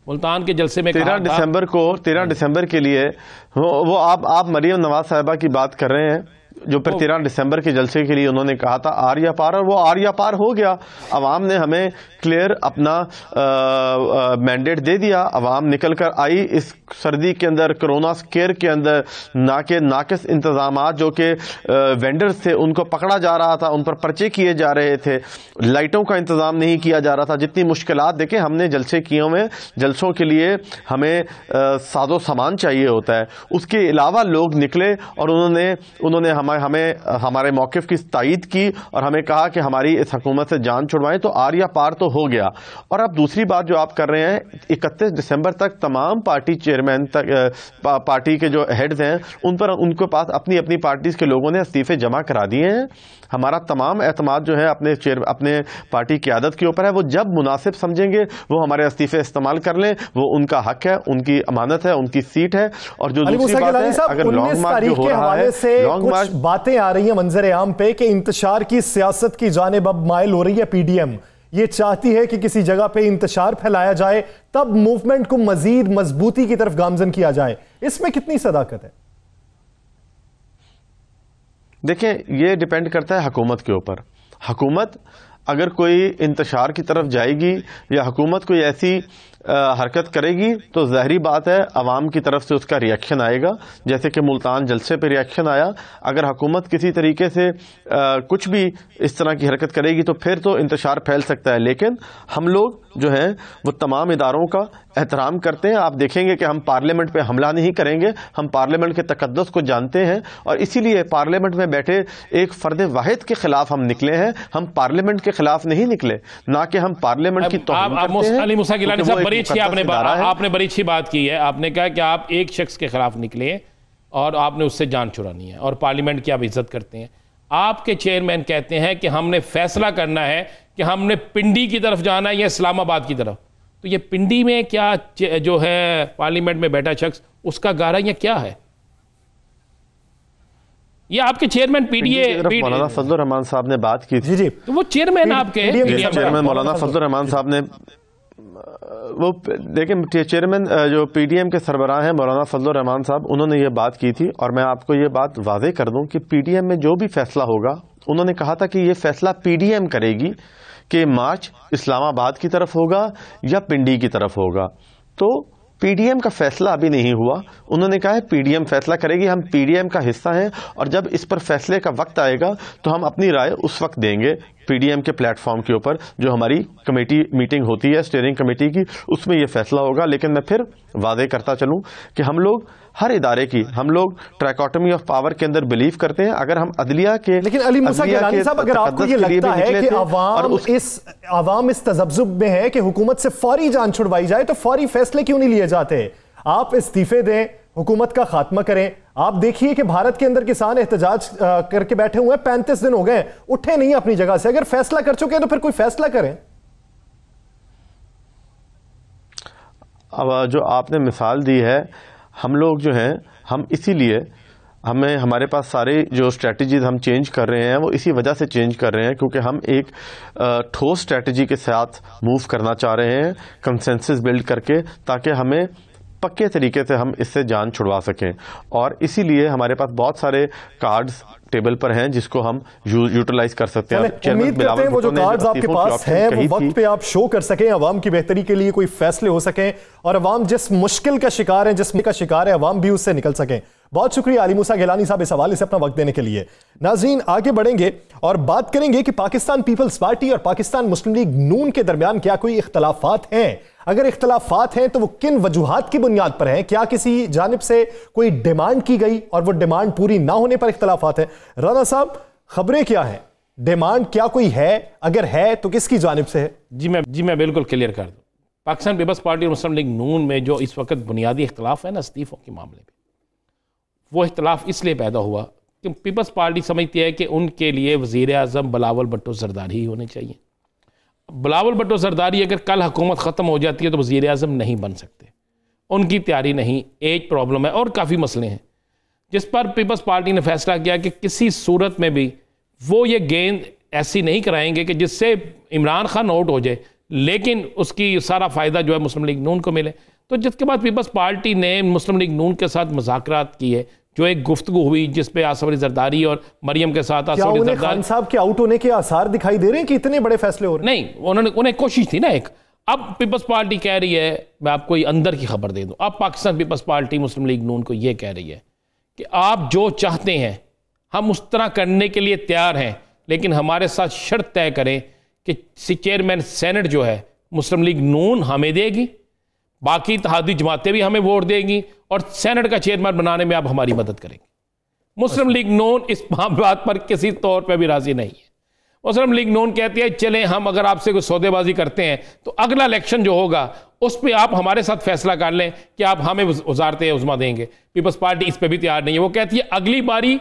S3: मुल्तान के जलसे में
S4: 13 दिसंबर को 13 दिसंबर के लिए वो आप मरियम नवाज साहिबा की बात कर रहे हैं जो फिर 13 दिसंबर के जलसे के लिए उन्होंने कहा था आर्या पार, और वो आर्या पार हो गया। अवाम ने हमें क्लियर अपना मैंडेट दे दिया, अवाम निकल कर आई इस सर्दी के अंदर, कोरोना केयर के अंदर नाकिस इंतजामात जो कि वेंडर्स थे उनको पकड़ा जा रहा था, उन पर पर्चे किए जा रहे थे, लाइटों का इंतजाम नहीं किया जा रहा था, जितनी मुश्किलात देखें हमने जलसे किए हुए, जलसों के लिए हमें साजो सामान चाहिए होता है। उसके अलावा लोग निकले और उन्होंने हमें हमारे मौक़िफ़ की तायीद की और हमें कहा कि हमारी इस हुकूमत से जान छुड़वाएं, तो आर्या पार तो हो गया। और अब दूसरी बात जो आप कर रहे हैं, 31 दिसंबर तक तमाम पार्टी चेयरमैन तक, पार्टी के जो हेड्स हैं उनके पास अपनी अपनी पार्टीज के लोगों ने इस्तीफे जमा करा दिए हैं। हमारा तमाम एतमाद जो है अपने पार्टी क़यादत के ऊपर है, वो जब मुनासिब समझेंगे वो हमारे इस्तीफे इस्तेमाल कर लें, वो उनका हक है, उनकी अमानत है, उनकी सीट है। और जो दूसरी बात है, अगर लॉन्ग मार्च जो हो रहा है, लॉन्ग मार्च
S1: बातें आ रही हैं मंजर आम पे कि इंतशार की सियासत की जानिब अब माइल हो रही है पीडीएम, ये चाहती है कि किसी जगह पे इंतशार फैलाया जाए तब मूवमेंट को मजीद मजबूती की तरफ गामजन किया जाए, इसमें कितनी सदाकत है?
S4: देखें, ये डिपेंड करता है हुकूमत के ऊपर। हुकूमत अगर कोई इंतशार की तरफ जाएगी या हुकूमत कोई ऐसी हरकत करेगी तो ज़ाहिरी बात है अवाम की तरफ से उसका रिएक्शन आएगा, जैसे कि मुल्तान जलसे पे रिएक्शन आया। अगर हुकूमत किसी तरीके से कुछ भी इस तरह की हरकत करेगी तो फिर तो इंतशार फैल सकता है। लेकिन हम लोग जो हैं वो तमाम इदारों का एहतराम करते हैं। आप देखेंगे कि हम पार्लियामेंट पे हमला नहीं करेंगे, हम पार्लियामेंट के तकद्दुस को जानते हैं और इसीलिए पार्लियामेंट में बैठे एक फ़र्द वाहिद के खिलाफ हम निकले हैं, हम पार्लियामेंट के खिलाफ नहीं निकले, ना कि हम पार्लियामेंट की तौहीन करते हैं।
S3: अली मूसा गिलानी साहब, बड़ी अच्छी आपने बड़ी अच्छी बात की है। आपने कहा कि आप एक शख्स के खिलाफ निकले और आपने उससे जान छुड़ानी है और पार्लियामेंट की आप इज्जत करते हैं। आपके चेयरमैन कहते हैं कि हमने फैसला करना है कि हमने पिंडी की तरफ जाना है या इस्लामाबाद की तरफ। तो ये पिंडी में क्या जो है पार्लियामेंट में बैठा शख्स, उसका गारा या क्या है? ये आपके चेयरमैन पीडीए
S4: मौलाना फजलुर रहमान साहब ने बात की थी।
S1: जी,
S3: तो वो चेयरमैन आपके
S4: चेयरमैन मौलाना फजलुर रहमान साहब ने वो देखिए चेयरमैन जो पीडीएम के सरबराह हैं मौलाना फजलुर रहमान साहब, उन्होंने ये बात की थी और मैं आपको ये बात वाज़ेह कर दूं कि पीडीएम में जो भी फैसला होगा, उन्होंने कहा था कि ये फैसला पीडीएम करेगी कि मार्च इस्लामाबाद की तरफ होगा या पिंडी की तरफ होगा। तो पीडीएम का फैसला अभी नहीं हुआ, उन्होंने कहा है पीडीएम फैसला करेगी, हम पीडीएम का हिस्सा हैं और जब इस पर फैसले का वक्त आएगा तो हम अपनी राय उस वक्त देंगे पीडीएम के प्लेटफॉर्म के ऊपर। जो हमारी कमेटी मीटिंग होती है स्टीयरिंग कमेटी की, उसमें यह फैसला होगा। लेकिन मैं फिर वादे करता चलूं कि हम लोग हर इदारे की, हम लोग ट्राइकोटमी ऑफ पावर के अंदर बिलीव करते हैं। अगर हम अदलिया के,
S1: लेकिन अली मूसा गिलानी साहब, अगर आपको ये लगता है कि अवाम इस तजब्जुब में है कि हुकूमत से फौरी जान छुड़वाई जाए तो फौरी फैसले क्यों नहीं लिए जाते? आप इस्तीफे दें, हुकूमत का खात्मा करें। आप देखिए कि भारत के अंदर किसान एहतजाज करके बैठे हुए हैं, 35 दिन हो गए, उठे नहीं अपनी जगह से। अगर फैसला कर चुके हैं तो फिर कोई फैसला करें।
S4: अब जो आपने मिसाल दी है, हम लोग जो हैं, हम इसीलिए हमारे पास सारे जो स्ट्रेटजीज हम चेंज कर रहे हैं वो इसी वजह से चेंज कर रहे हैं क्योंकि हम एक ठोस स्ट्रेटजी के साथ मूव करना चाह रहे हैं, कंसेंसस बिल्ड करके, ताकि हमें पक्के तरीके से हम इससे जान छुड़वा सकें। और इसीलिए हमारे पास बहुत सारे कार्ड्स टेबल पर हैं जिसको हम यूटिलाइज कर सकते हैं।
S1: उम्मीद करते हैं वो जो कार्ड्स आपके पास हैं वो वक्त पे आप शो कर सकें, अवाम की बेहतरी के लिए कोई फैसले हो सकें और अवाम जिस मुश्किल का शिकार है, जिस का शिकार है, अवाम भी उससे निकल सकें। बहुत शुक्रिया अली मूसा गिलानी साहब इस हवाले से अपना वक्त देने के लिए। नाज़रीन, आगे बढ़ेंगे और बात करेंगे कि पाकिस्तान पीपल्स पार्टी और पाकिस्तान मुस्लिम लीग नून के दरमियान क्या कोई इख्तलाफात हैं? अगर इख्तलाफात हैं तो वो किन वजूहात की बुनियाद पर हैं? क्या किसी जानिब से कोई डिमांड की गई और वो डिमांड पूरी ना होने पर इख्तलाफात है? राना साहब, खबरें क्या हैं? डिमांड क्या कोई है? अगर है तो किसकी जानिब से है?
S3: जी मैं बिल्कुल क्लियर कर दूं। पाकिस्तान पीपल्स पार्टी और मुस्लिम लीग नून में जो इस वक्त बुनियादी इख्तलाफ है ना इस्तीफों के मामले में, वो इख्तलाफ इसलिए पैदा हुआ कि पीपल्स पार्टी समझती है कि उनके लिए वज़ीर आज़म बिलावल भुट्टो ज़रदारी ही होने चाहिए। बिलावल भुट्टो ज़रदारी अगर कल हुकूमत ख़त्म हो जाती है तो वज़ीर आज़म नहीं बन सकते, उनकी तैयारी नहीं, एज प्रॉब्लम है और काफ़ी मसले हैं, जिस पर पीपल्स पार्टी ने फैसला किया कि किसी सूरत में भी वो ये गेंद ऐसी नहीं कराएंगे कि जिससे इमरान खान आउट हो जाए लेकिन उसकी सारा फ़ायदा जो है मुस्लिम लीग नून को मिले। तो जिसके बाद पीपल्स पार्टी ने मुस्लिम लीग नून के साथ मुज़ाकरात किए, जो एक गुफ्तगू हुई जिसपे आसिफ अली जरदारी और मरियम के साथ
S1: क्या उन्हें खान साहब के आउट होने के आसार दिखाई दे रहे हैं कि इतने बड़े फैसले हो रहे हैं?
S3: नहीं, उन्हें कोशिश थी ना एक। अब पीपल्स पार्टी कह रही है, मैं आपको अंदर की खबर दे दूं, अब पाकिस्तान पीपल्स पार्टी मुस्लिम लीग नून को यह कह रही है कि आप जो चाहते हैं हम उस तरह करने के लिए तैयार हैं, लेकिन हमारे साथ शर्त तय करें कि चेयरमैन सेनेट जो है मुस्लिम लीग नून हमें देगी, बाकी इत्तेहादी जमातें भी हमें वोट देंगी, और सेनेट का चेयरमैन बनाने में आप हमारी मदद करेंगे। मुस्लिम लीग नून इस बात पर किसी तौर पर भी राजी नहीं है। मुस्लिम लीग नून कहती है चलें हम अगर आपसे कोई सौदेबाजी करते हैं तो अगला इलेक्शन जो होगा उस पर आप हमारे साथ फैसला कर लें कि आप हमें वजारत उज़्मा देंगे। पीपल्स पार्टी इस पर भी तैयार नहीं है। वो कहती है अगली बारी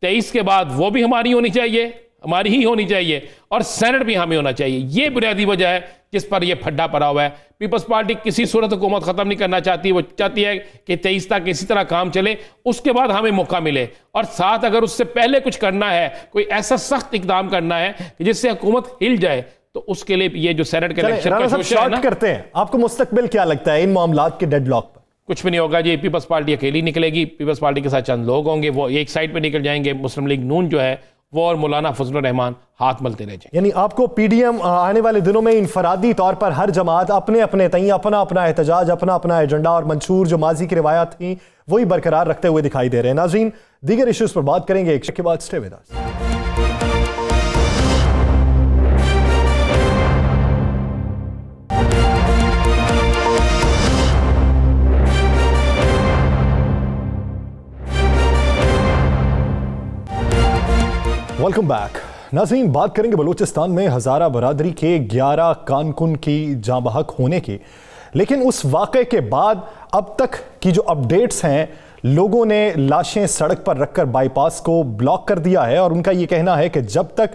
S3: 23 के बाद वो भी हमारी होनी चाहिए, हमारी ही होनी चाहिए, और सेनेट भी हमें होना चाहिए। ये बुनियादी वजह है जिस पर यह फड्डा पड़ा हुआ है। पीपल्स पार्टी किसी सूरत हुकूमत ख़त्म नहीं करना चाहती। वो चाहती है कि 23 तक इसी तरह काम चले, उसके बाद हमें मौका मिले, और साथ अगर उससे पहले कुछ करना है, कोई ऐसा सख्त इकदाम करना है कि जिससे हुकूमत हिल जाए, तो उसके लिए ये जो सेनेट के इलेक्शन का शोशा है ना,
S1: करते हैं। आपको मुस्तकबिल क्या लगता है इन मामलात के डेडलॉक पर?
S3: कुछ भी नहीं होगा जी। पीपल्स पार्टी अकेली निकलेगी। पीपल्स पार्टी के साथ चंद लोग होंगे, वो एक साइड पे निकल जाएंगे। मुस्लिम लीग नून जो है वो और मौलाना फजलुर रहमान हाथ मलते रह जाएंगे।
S1: यानी आपको पीडीएम आने वाले दिनों में इनफरादी तौर पर हर जमात अपने अपने तई अपना अपना एहतजाज, अपना अपना एजेंडा और मंशूर जो माजी की रिवायत थी वही बरकरार रखते हुए दिखाई दे रहे हैं। नाज़रीन, दीगर इश्यूज पर बात करेंगे एक के बाद। Stay with us. Welcome back. नाज़रीन, बात करेंगे बलूचिस्तान में हज़ारा बरादरी के 11 कारकुन की जाँ बहक होने की, लेकिन उस वाक़े के बाद अब तक की जो अपडेट्स हैं, लोगों ने लाशें सड़क पर रखकर बाईपास को ब्लॉक कर दिया है, और उनका ये कहना है कि जब तक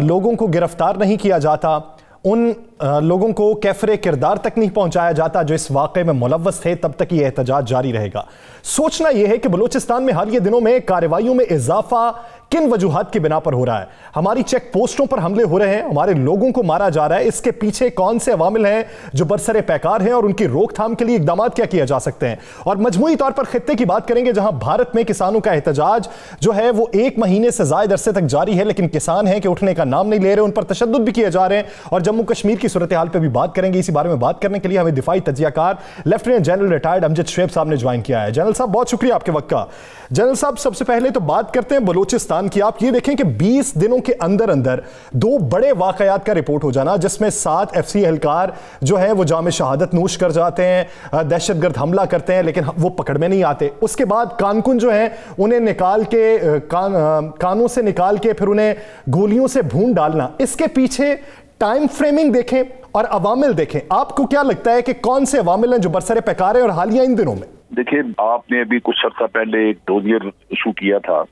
S1: लोगों को गिरफ्तार नहीं किया जाता, उन लोगों को कैफरे किरदार तक नहीं पहुंचाया जाता जो इस वाक़े में मुलव्वस थे, तब तक ये एहतजाज जारी रहेगा। सोचना यह है कि बलूचिस्तान में हालिया दिनों में कार्रवाइयों में इजाफा किन वजूहात की बिना पर हो रहा है। हमारी चेक पोस्टों पर हमले हो रहे हैं, हमारे लोगों को मारा जा रहा है, इसके पीछे कौन से अवामिल हैं जो बरसरे पैकार हैं, और उनकी रोकथाम के लिए इकदाम क्या किए जा सकते हैं। और मजमूई तौर पर खित्ते की बात करेंगे जहां भारत में किसानों का एहतजाज जो है वो 1 महीने से ज्यादा अरसे तक जारी है, लेकिन किसान हैं कि उठने का नाम नहीं ले रहे, उन पर तशद्दुद भी किए जा रहे हैं। और जम्मू कश्मीर की सूरत हाल पर भी बात करेंगे। इसी बारे में बात करने के लिए हमें दिफाई तजियाकार lieutenant general retired Amjad Shoaib साहब ने ज्वाइन किया है। जनरल साहब, बहुत शुक्रिया आपके वक्त का। जनरल साहब, सबसे पहले तो बात करते हैं बलूचिस्तान की। आप ये देखें कि 20 दिनों के अंदर अंदर 2 बड़े वाकयात का रिपोर्ट हो जाना, जिसमें 7 FC एहलकार जो है वो जाम शहादत नूश कर जाते हैं, दहशतगर्द हमला करते हैं, लेकिन वो पकड़ में नहीं आते। उसके बाद कारकुन जो है उन्हें निकाल के कानों से निकाल के फिर उन्हें गोलियों से भून डालना, इसके पीछे टाइम फ्रेमिंग देखें और अवामिल देखें, आपको क्या लगता है कि कौन से अवामिल हैं जो बरसरे पैकार है और हालिया इन दिनों में?
S5: देखिए, आपने अभी कुछ अर्सा पहले एक डोजियर इशू किया था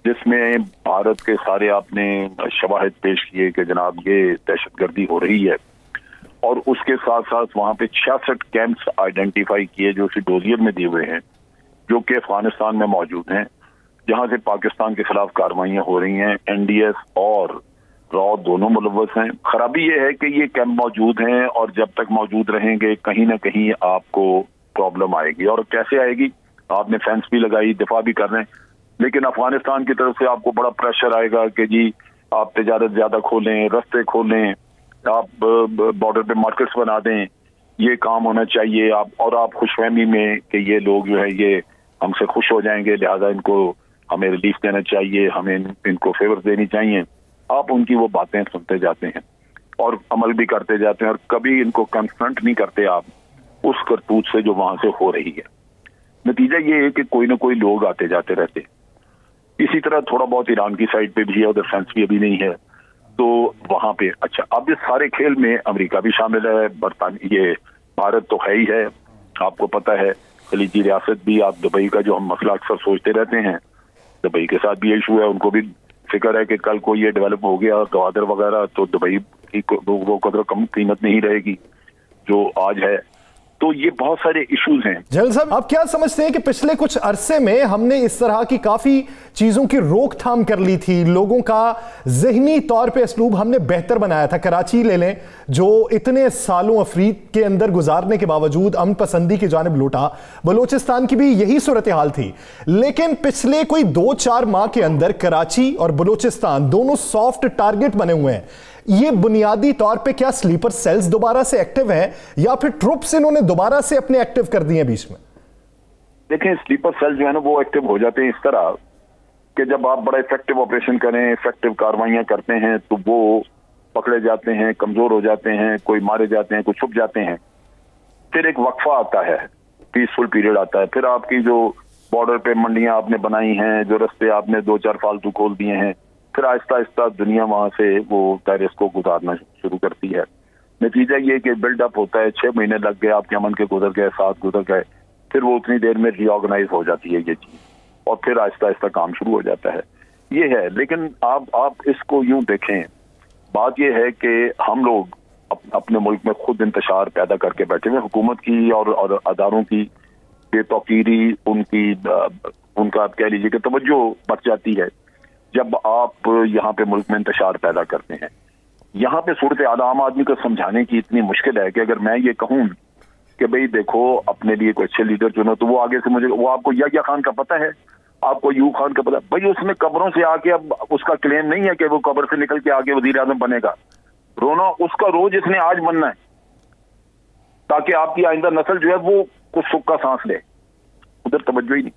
S5: जिसमें भारत के सारे आपने शवाहिद पेश किए कि जनाब ये दहशतगर्दी हो रही है, और उसके साथ साथ वहां पे 66 कैंप्स आइडेंटिफाई किए जो उसी डोजियर में दिए हुए हैं, जो कि अफगानिस्तान में मौजूद हैं, जहां से पाकिस्तान के खिलाफ कार्रवाइयां हो रही हैं। NDS और रॉ दोनों मुलव्वस हैं। खराबी ये है कि ये कैंप मौजूद हैं, और जब तक मौजूद रहेंगे कहीं ना कहीं आपको प्रॉब्लम आएगी। और कैसे आएगी? आपने फेंस भी लगाई, दिफा भी कर रहे हैं, लेकिन अफगानिस्तान की तरफ से आपको बड़ा प्रेशर आएगा कि जी आप तिजारत ज्यादा खोलें, रास्ते खोलें, आप बॉर्डर पे मार्केट्स बना दें, ये काम होना चाहिए। आप खुशफहमी में कि ये लोग जो है ये हमसे खुश हो जाएंगे, लिहाजा इनको हमें रिलीफ देना चाहिए, हमें इनको फेवर देनी चाहिए। आप उनकी वो बातें सुनते जाते हैं और अमल भी करते जाते हैं, और कभी इनको कन्फ्रंट नहीं करते आप उस करतूत से जो वहां से हो रही है। नतीजा ये है कि कोई ना कोई लोग आते जाते रहते हैं। इसी तरह थोड़ा बहुत ईरान की साइड पे भी है, उधर फ्रांस भी अभी नहीं है, तो वहां पे अच्छा। अब इस सारे खेल में अमेरिका भी शामिल है, ये भारत तो है ही है, आपको पता है, खलीजी रियासत भी। आप दुबई का जो हम मसला अक्सर सोचते रहते हैं, दुबई के साथ भी इशू है, उनको भी फिक्र है कि कल को ये डेवलप हो गया गवादर वगैरह, तो दुबई की वो कदर कम कीमत नहीं रहेगी जो आज है। तो ये बहुत सारे इश्यूज हैं।
S1: जनरल साहब, आप क्या समझते हैं कि पिछले कुछ अरसे में हमने इस तरह की काफी चीजों की रोकथाम कर ली थी, लोगों का ज़हनी तौर पे असलूब हमने बेहतर बनाया था। कराची ले लें, जो इतने सालों अफरीद के अंदर गुजारने के बावजूद अमन पसंदी की जानिब लौटा, बलूचिस्तान की भी यही सूरत हाल थी। लेकिन पिछले कोई 2-4 माह के अंदर कराची और बलूचिस्तान दोनों सॉफ्ट टारगेट बने हुए हैं। ये बुनियादी तौर पे क्या स्लीपर सेल्स दोबारा से एक्टिव हैं या फिर ट्रुप्स इन्होंने दोबारा से अपने एक्टिव कर दिए बीच में?
S5: देखें, स्लीपर सेल जो है ना वो एक्टिव हो जाते हैं इस तरह कि जब आप बड़ा इफेक्टिव ऑपरेशन करें, इफेक्टिव कार्रवाइयां करते हैं, तो वो पकड़े जाते हैं, कमजोर हो जाते हैं, कोई मारे जाते हैं, कोई छुप जाते हैं। फिर एक वक्फा आता है, पीसफुल पीरियड आता है। फिर आपकी जो बॉर्डर पे मंडियां आपने बनाई हैं, जो रास्ते आपने 2-4 फालतू खोल दिए हैं, फिर आहिस्ता आहिस्ता दुनिया वहां से वो टेररिस्ट को गुजारना शुरू करती है। नतीजा ये कि बिल्डअप होता है, 6 महीने लग गए, आपके अमन के गुजर गए, 7 गुजर गए, फिर वो उतनी देर में रीऑर्गेनाइज हो जाती है ये चीज, और फिर आहिस्ता आहिस्ता काम शुरू हो जाता है। ये है। लेकिन आप इसको यूं देखें, बात ये है कि हम लोग अपने मुल्क में खुद इंतशार पैदा करके बैठे हुए, हुकूमत की और अदारों की बेतौकीरी, उनका आप कह लीजिए कि तवज्जो बढ़ जाती है जब आप यहाँ पे मुल्क में इंतशार पैदा करते हैं। यहाँ पे सूरत हाल आम आदमी को समझाने की इतनी मुश्किल है कि अगर मैं ये कहूँ कि भाई देखो अपने लिए कोई अच्छे लीडर चुनो, तो वो आगे से मुझे, वो आपको या खान का पता है, आपको यूब खान का पता, भाई उसने कब्रों से आके, अब उसका क्लेम नहीं है कि वो कब्र से निकल के आगे वजीर आजम बनेगा। रोना उसका रोज इसने आज बनना है, ताकि आपकी आइंदा नस्ल जो है वो कुछ सुख का सांस ले। उधर तवज्जो ही नहीं।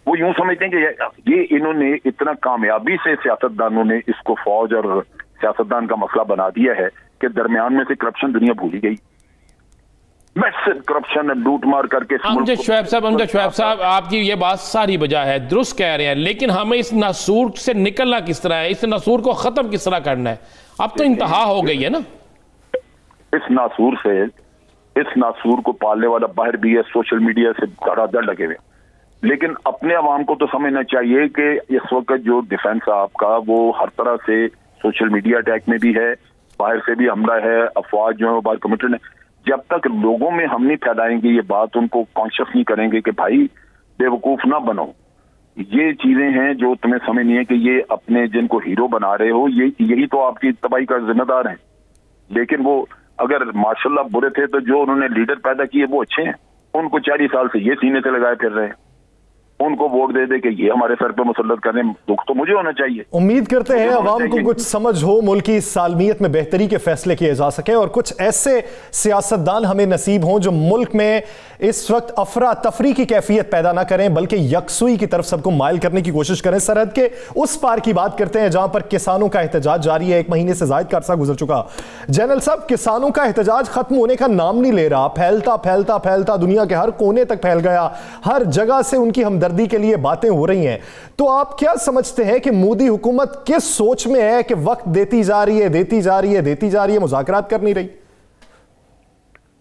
S5: वो यूं समझते हैं कि ये इन्होंने इतना कामयाबी से सियासतदानों ने इसको फौज और सियासतदान का मसला बना दिया है कि दरमियान में से करप्शन दुनिया भूल ही गई। मैसिव करप्शन, लूट मार करके।
S3: अमजद शुएब साहब, आपकी ये बात सारी वजह है, दुरुस्त कह रहे हैं, लेकिन हमें इस नासूर से निकलना किस तरह है, इस नासूर को खत्म किस तरह करना है? अब तो इंतहा हो गई है ना
S5: इस नासूर को पालने वाला बाहर भी है, सोशल मीडिया से धड़ाधड़ लगे हुए। लेकिन अपने अवाम को तो समझना चाहिए कि इस वक्त जो डिफेंस आपका वो हर तरह से सोशल मीडिया अटैक में भी है, बाहर से भी हमला है, अफवाज जो है वो बाहर कमिटेड है। जब तक लोगों में हम नहीं फैलाएंगे ये बात, उनको कॉन्शियस नहीं करेंगे कि भाई बेवकूफ ना बनो, ये चीजें हैं जो तुम्हें समझ नहीं है कि ये अपने जिनको हीरो बना रहे हो, यही तो आपकी तबाही का जिम्मेदार है। लेकिन वो अगर माशाल्लाह बुरे थे तो जो उन्होंने लीडर पैदा किए वो अच्छे हैं। उनको 40 साल से ये सीने से लगाए फिर रहे हैं, उनको वोट दे दे कि ये हमारे सर पे मुसल्लत करें, दुख तो मुझे होना चाहिए।
S1: उम्मीद करते हैं अवाम को कुछ समझ हो, मुल्क की सालमियत में बेहतरी के फैसले किए जा सके और कुछ ऐसे सियासतदान हमें नसीब हों जो मुल्क में इस वक्त अफरा तफरी की कैफियत पैदा ना करें, बल्कि यकसुई की तरफ सबको माइल करने की कोशिश करें। सरहद के उस पार की बात करते हैं जहां पर किसानों का एहतजाज जारी है। 1 महीने से ज्यादा का अरसा गुजर चुका। जनरल साहब, किसानों का एहतजाज खत्म होने का नाम नहीं ले रहा, फैलता फैलता फैलता दुनिया के हर कोने तक फैल गया, हर जगह से उनकी हमदर्दी के लिए बातें हो रही हैं। तो आप क्या समझते हैं कि मोदी हुकूमत किस सोच में है कि वक्त देती जा रही है, मुज़ाकरात कर नहीं रही?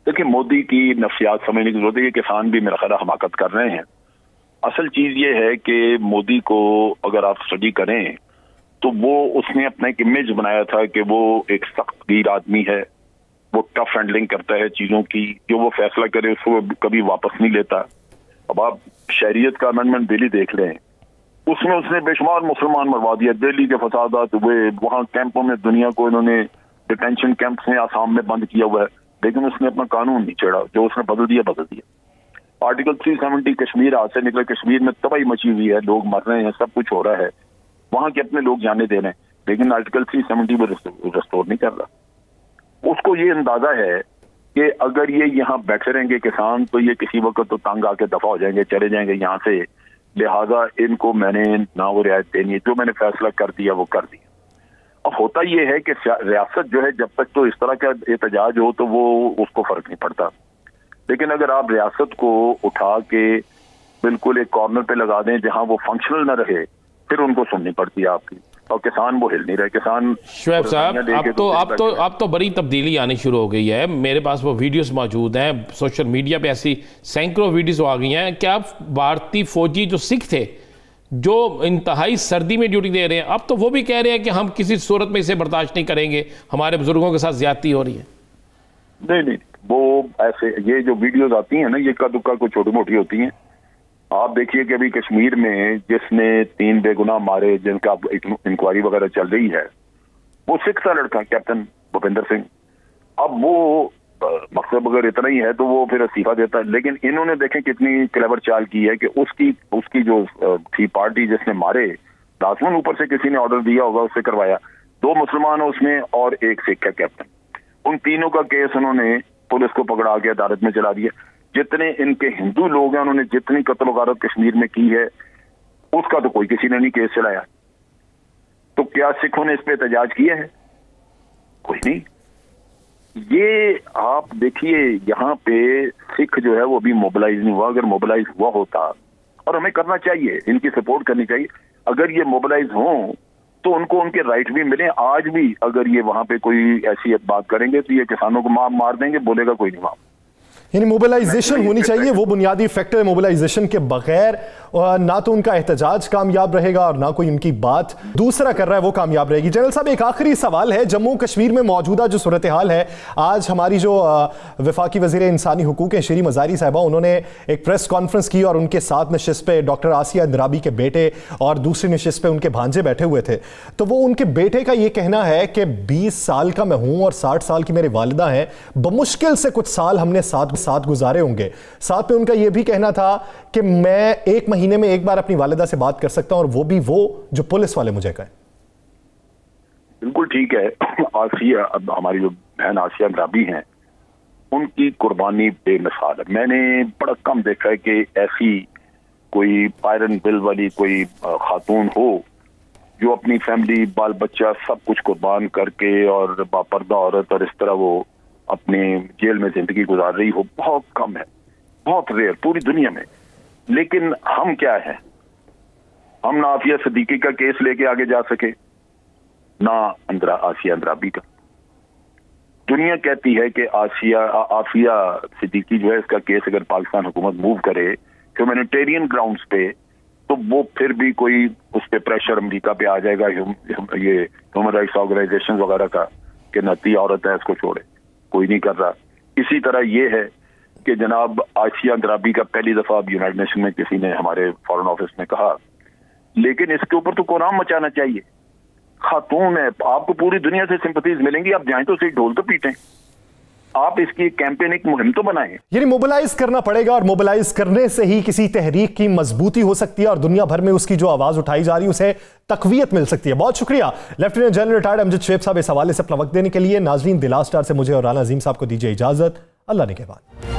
S5: देखिए, मोदी की नफ्सियात समझने की जरूरत है। किसान भी मेरा ख्याल हमाकत कर रहे हैं। असल चीज ये है कि मोदी को अगर आप स्टडी करें तो वो उसने अपना एक इमेज बनाया था कि वो एक सख्त गिर आदमी है, वो टफ हैंडलिंग करता है चीजों की, जो वो फैसला करे उसको कभी वापस नहीं लेता। अब आप शरीयत का अमेंडमेंट बिल देख लें, उसमें उसने बेशुमार मुसलमान मरवा दिया। दिल्ली के फसादात हुए, वहां कैंपों में दुनिया को इन्होंने डिटेंशन कैंप्स में आसाम में बंद किया हुआ है, लेकिन उसने अपना कानून नहीं छेड़ा। जो उसने बदल दिया। आर्टिकल 370 कश्मीर हाथ से निकला, कश्मीर में तबाही मची हुई है, लोग मर रहे हैं, सब कुछ हो रहा है, वहां के अपने लोग जाने दे रहे हैं, लेकिन आर्टिकल 370 वो रिस्टोर नहीं कर रहा। उसको ये अंदाजा है कि अगर ये यहाँ बैठे रहेंगे किसान तो ये किसी वक्त तो तंग आके दफा हो जाएंगे, चले जाएंगे यहाँ से, लिहाजा इनको मैंने ना वो रियायत देनी है, जो मैंने फैसला कर दिया वो कर दिया। अब होता ये है कि रियासत जो है जब तक तो इस तरह का एहतजाज हो तो वो उसको फर्क नहीं पड़ता, लेकिन अगर आप रियासत को उठा के बिल्कुल एक कॉर्नर पे लगा दें जहां वो फंक्शनल न रहे, फिर उनको सुननी पड़ती है आपकी, और किसान वो हिल नहीं रहे। किसान
S3: शुएब साहब, अब तो बड़ी तब्दीली आनी शुरू हो गई है। मेरे पास वो वीडियोस मौजूद हैं, सोशल मीडिया पे ऐसी सैकड़ों वीडियोस आ गई हैं। क्या भारतीय फौजी जो सिख थे, जो इंतहाई सर्दी में ड्यूटी दे रहे हैं, अब तो वो भी कह रहे हैं कि हम किसी सूरत में इसे बर्दाश्त नहीं करेंगे, हमारे बुजुर्गों के साथ ज्यादती हो रही है।
S5: नहीं, वो ऐसे ये जो वीडियोस आती हैं ना, ये इक्का दुक्का को छोटी मोटी होती हैं। आप देखिए कि अभी कश्मीर में जिसने 3 बेगुनाह मारे, जिनका इंक्वायरी वगैरह चल रही है, वो सिख था लड़का, कैप्टन भूपेंद्र सिंह। अब वो मकसद अगर इतना ही है तो वो फिर इस्तीफा देता है, लेकिन इन्होंने देखें कितनी क्लेवर चाल की है कि उसकी जो थी पार्टी जिसने मारे, लाजमन ऊपर से किसी ने ऑर्डर दिया होगा, उससे करवाया। 2 मुसलमान है उसमें और 1 सिख है कैप्टन। उन तीनों का केस उन्होंने पुलिस को पकड़ा के अदालत में चला दिया। जितने इनके हिंदू लोग हैं, उन्होंने जितनी कत्ल गारत कश्मीर में की है, उसका तो कोई किसी ने नहीं केस चलाया। तो क्या सिखों ने इस पे एहतजाज किया है? कोई नहीं। ये आप देखिए, यहाँ पे सिख जो है वो अभी मोबिलाइज नहीं हुआ। अगर मोबिलाइज हुआ होता, और हमें करना चाहिए, इनकी सपोर्ट करनी चाहिए, अगर ये मोबिलाइज हों तो उनको उनके राइट भी मिले। आज भी अगर ये वहां पे कोई ऐसी बात करेंगे तो ये किसानों को मार देंगे, बोलेगा कोई नहीं माफ।
S1: यानी मोबिलाइजेशन होनी चाहिए, वो बुनियादी फैक्टर है। मोबिलाइजेशन के बगैर ना तो उनका एहतजाज कामयाब रहेगा और ना कोई उनकी बात दूसरा कर रहा है वो कामयाब रहेगी। जनरल साहब, एक आखिरी सवाल है। जम्मू कश्मीर में मौजूदा जो सूरत हाल है, आज हमारी जो वफाकी वज़ीर इंसानी हुकूक हैं शेरी मज़ारी साहिबा, उन्होंने एक प्रेस कॉन्फ्रेंस की और उनके साथ नशिस्त पे डॉक्टर आसिया अंद्राबी के बेटे और दूसरी नशिस्त पे उनके भांजे बैठे हुए थे। तो वो उनके बेटे का ये कहना है कि 20 साल का मैं हूं और 60 साल की मेरी वालिदा हैं, बमुश्किल से कुछ साल हमने साथ गुजारे होंगे। साथ में उनका यह भी कहना था कि मैं 1 महीने में एक बार अपनी वालिदा से बात कर सकता हूं, और वो भी वो जो पुलिस वाले मुझे कहें।
S5: बिल्कुल ठीक है। आसिया, अब हमारी जो बहन आसिया अंद्राबी हैं, उनकी कुर्बानी बेमिसाल है। मैंने बड़ा कम देखा है कि ऐसी कोई आयरन बिल वाली कोई खातून हो जो अपनी फैमिली, बाल बच्चा सब कुछ कुर्बान करके और बापर्दा औरत और इस तरह वो अपने जेल में जिंदगी गुजार रही हो। बहुत कम है, बहुत रेयर पूरी दुनिया में। लेकिन हम क्या है, हम ना आफिया सिद्दीकी का केस लेके आगे जा सके, ना आसिया अंद्राबी का। दुनिया कहती है कि आफिया सिद्दीकी जो है, इसका केस अगर पाकिस्तान हुकूमत मूव करे ह्यूमैनिटेरियन ग्राउंड्स पे, तो वो फिर भी कोई उस पर प्रेशर अमेरिका पे आ जाएगा, ये ह्यूमन राइट्स ऑर्गेनाइजेशन वगैरह का, कि नती औरत है, इसको छोड़े। कोई नहीं कर रहा। इसी तरह ये है कि जनाब आसिया अंद्राबी का पहली दफा अब यूनाइटेड नेशन में किसी ने हमारे फॉरेन ऑफिस में कहा, लेकिन इसके ऊपर तो कोराम मचाना चाहिए। खातून है, आपको पूरी दुनिया से सिंपैथीज मिलेंगी, आप जाएं तो सही, ढोल तो पीटें, आप इसकी कैंपेन, एक मुहिम तो बनाएं।
S1: यानी मोबिलाइज करना पड़ेगा, और मोबिलाइज करने से ही किसी तहरीक की मजबूती हो सकती है और दुनिया भर में उसकी जो आवाज उठाई जा रही है उसे तकवीयत मिल सकती है। बहुत शुक्रिया lieutenant general retired Amjad Shaikh साहब इस हवाले से अपना वक्त देने के लिए। नाजरीन, दिलास्टार से मुझे और राना अजीम साहब को दीजिए इजाजत। अल्लाह ने के बाद।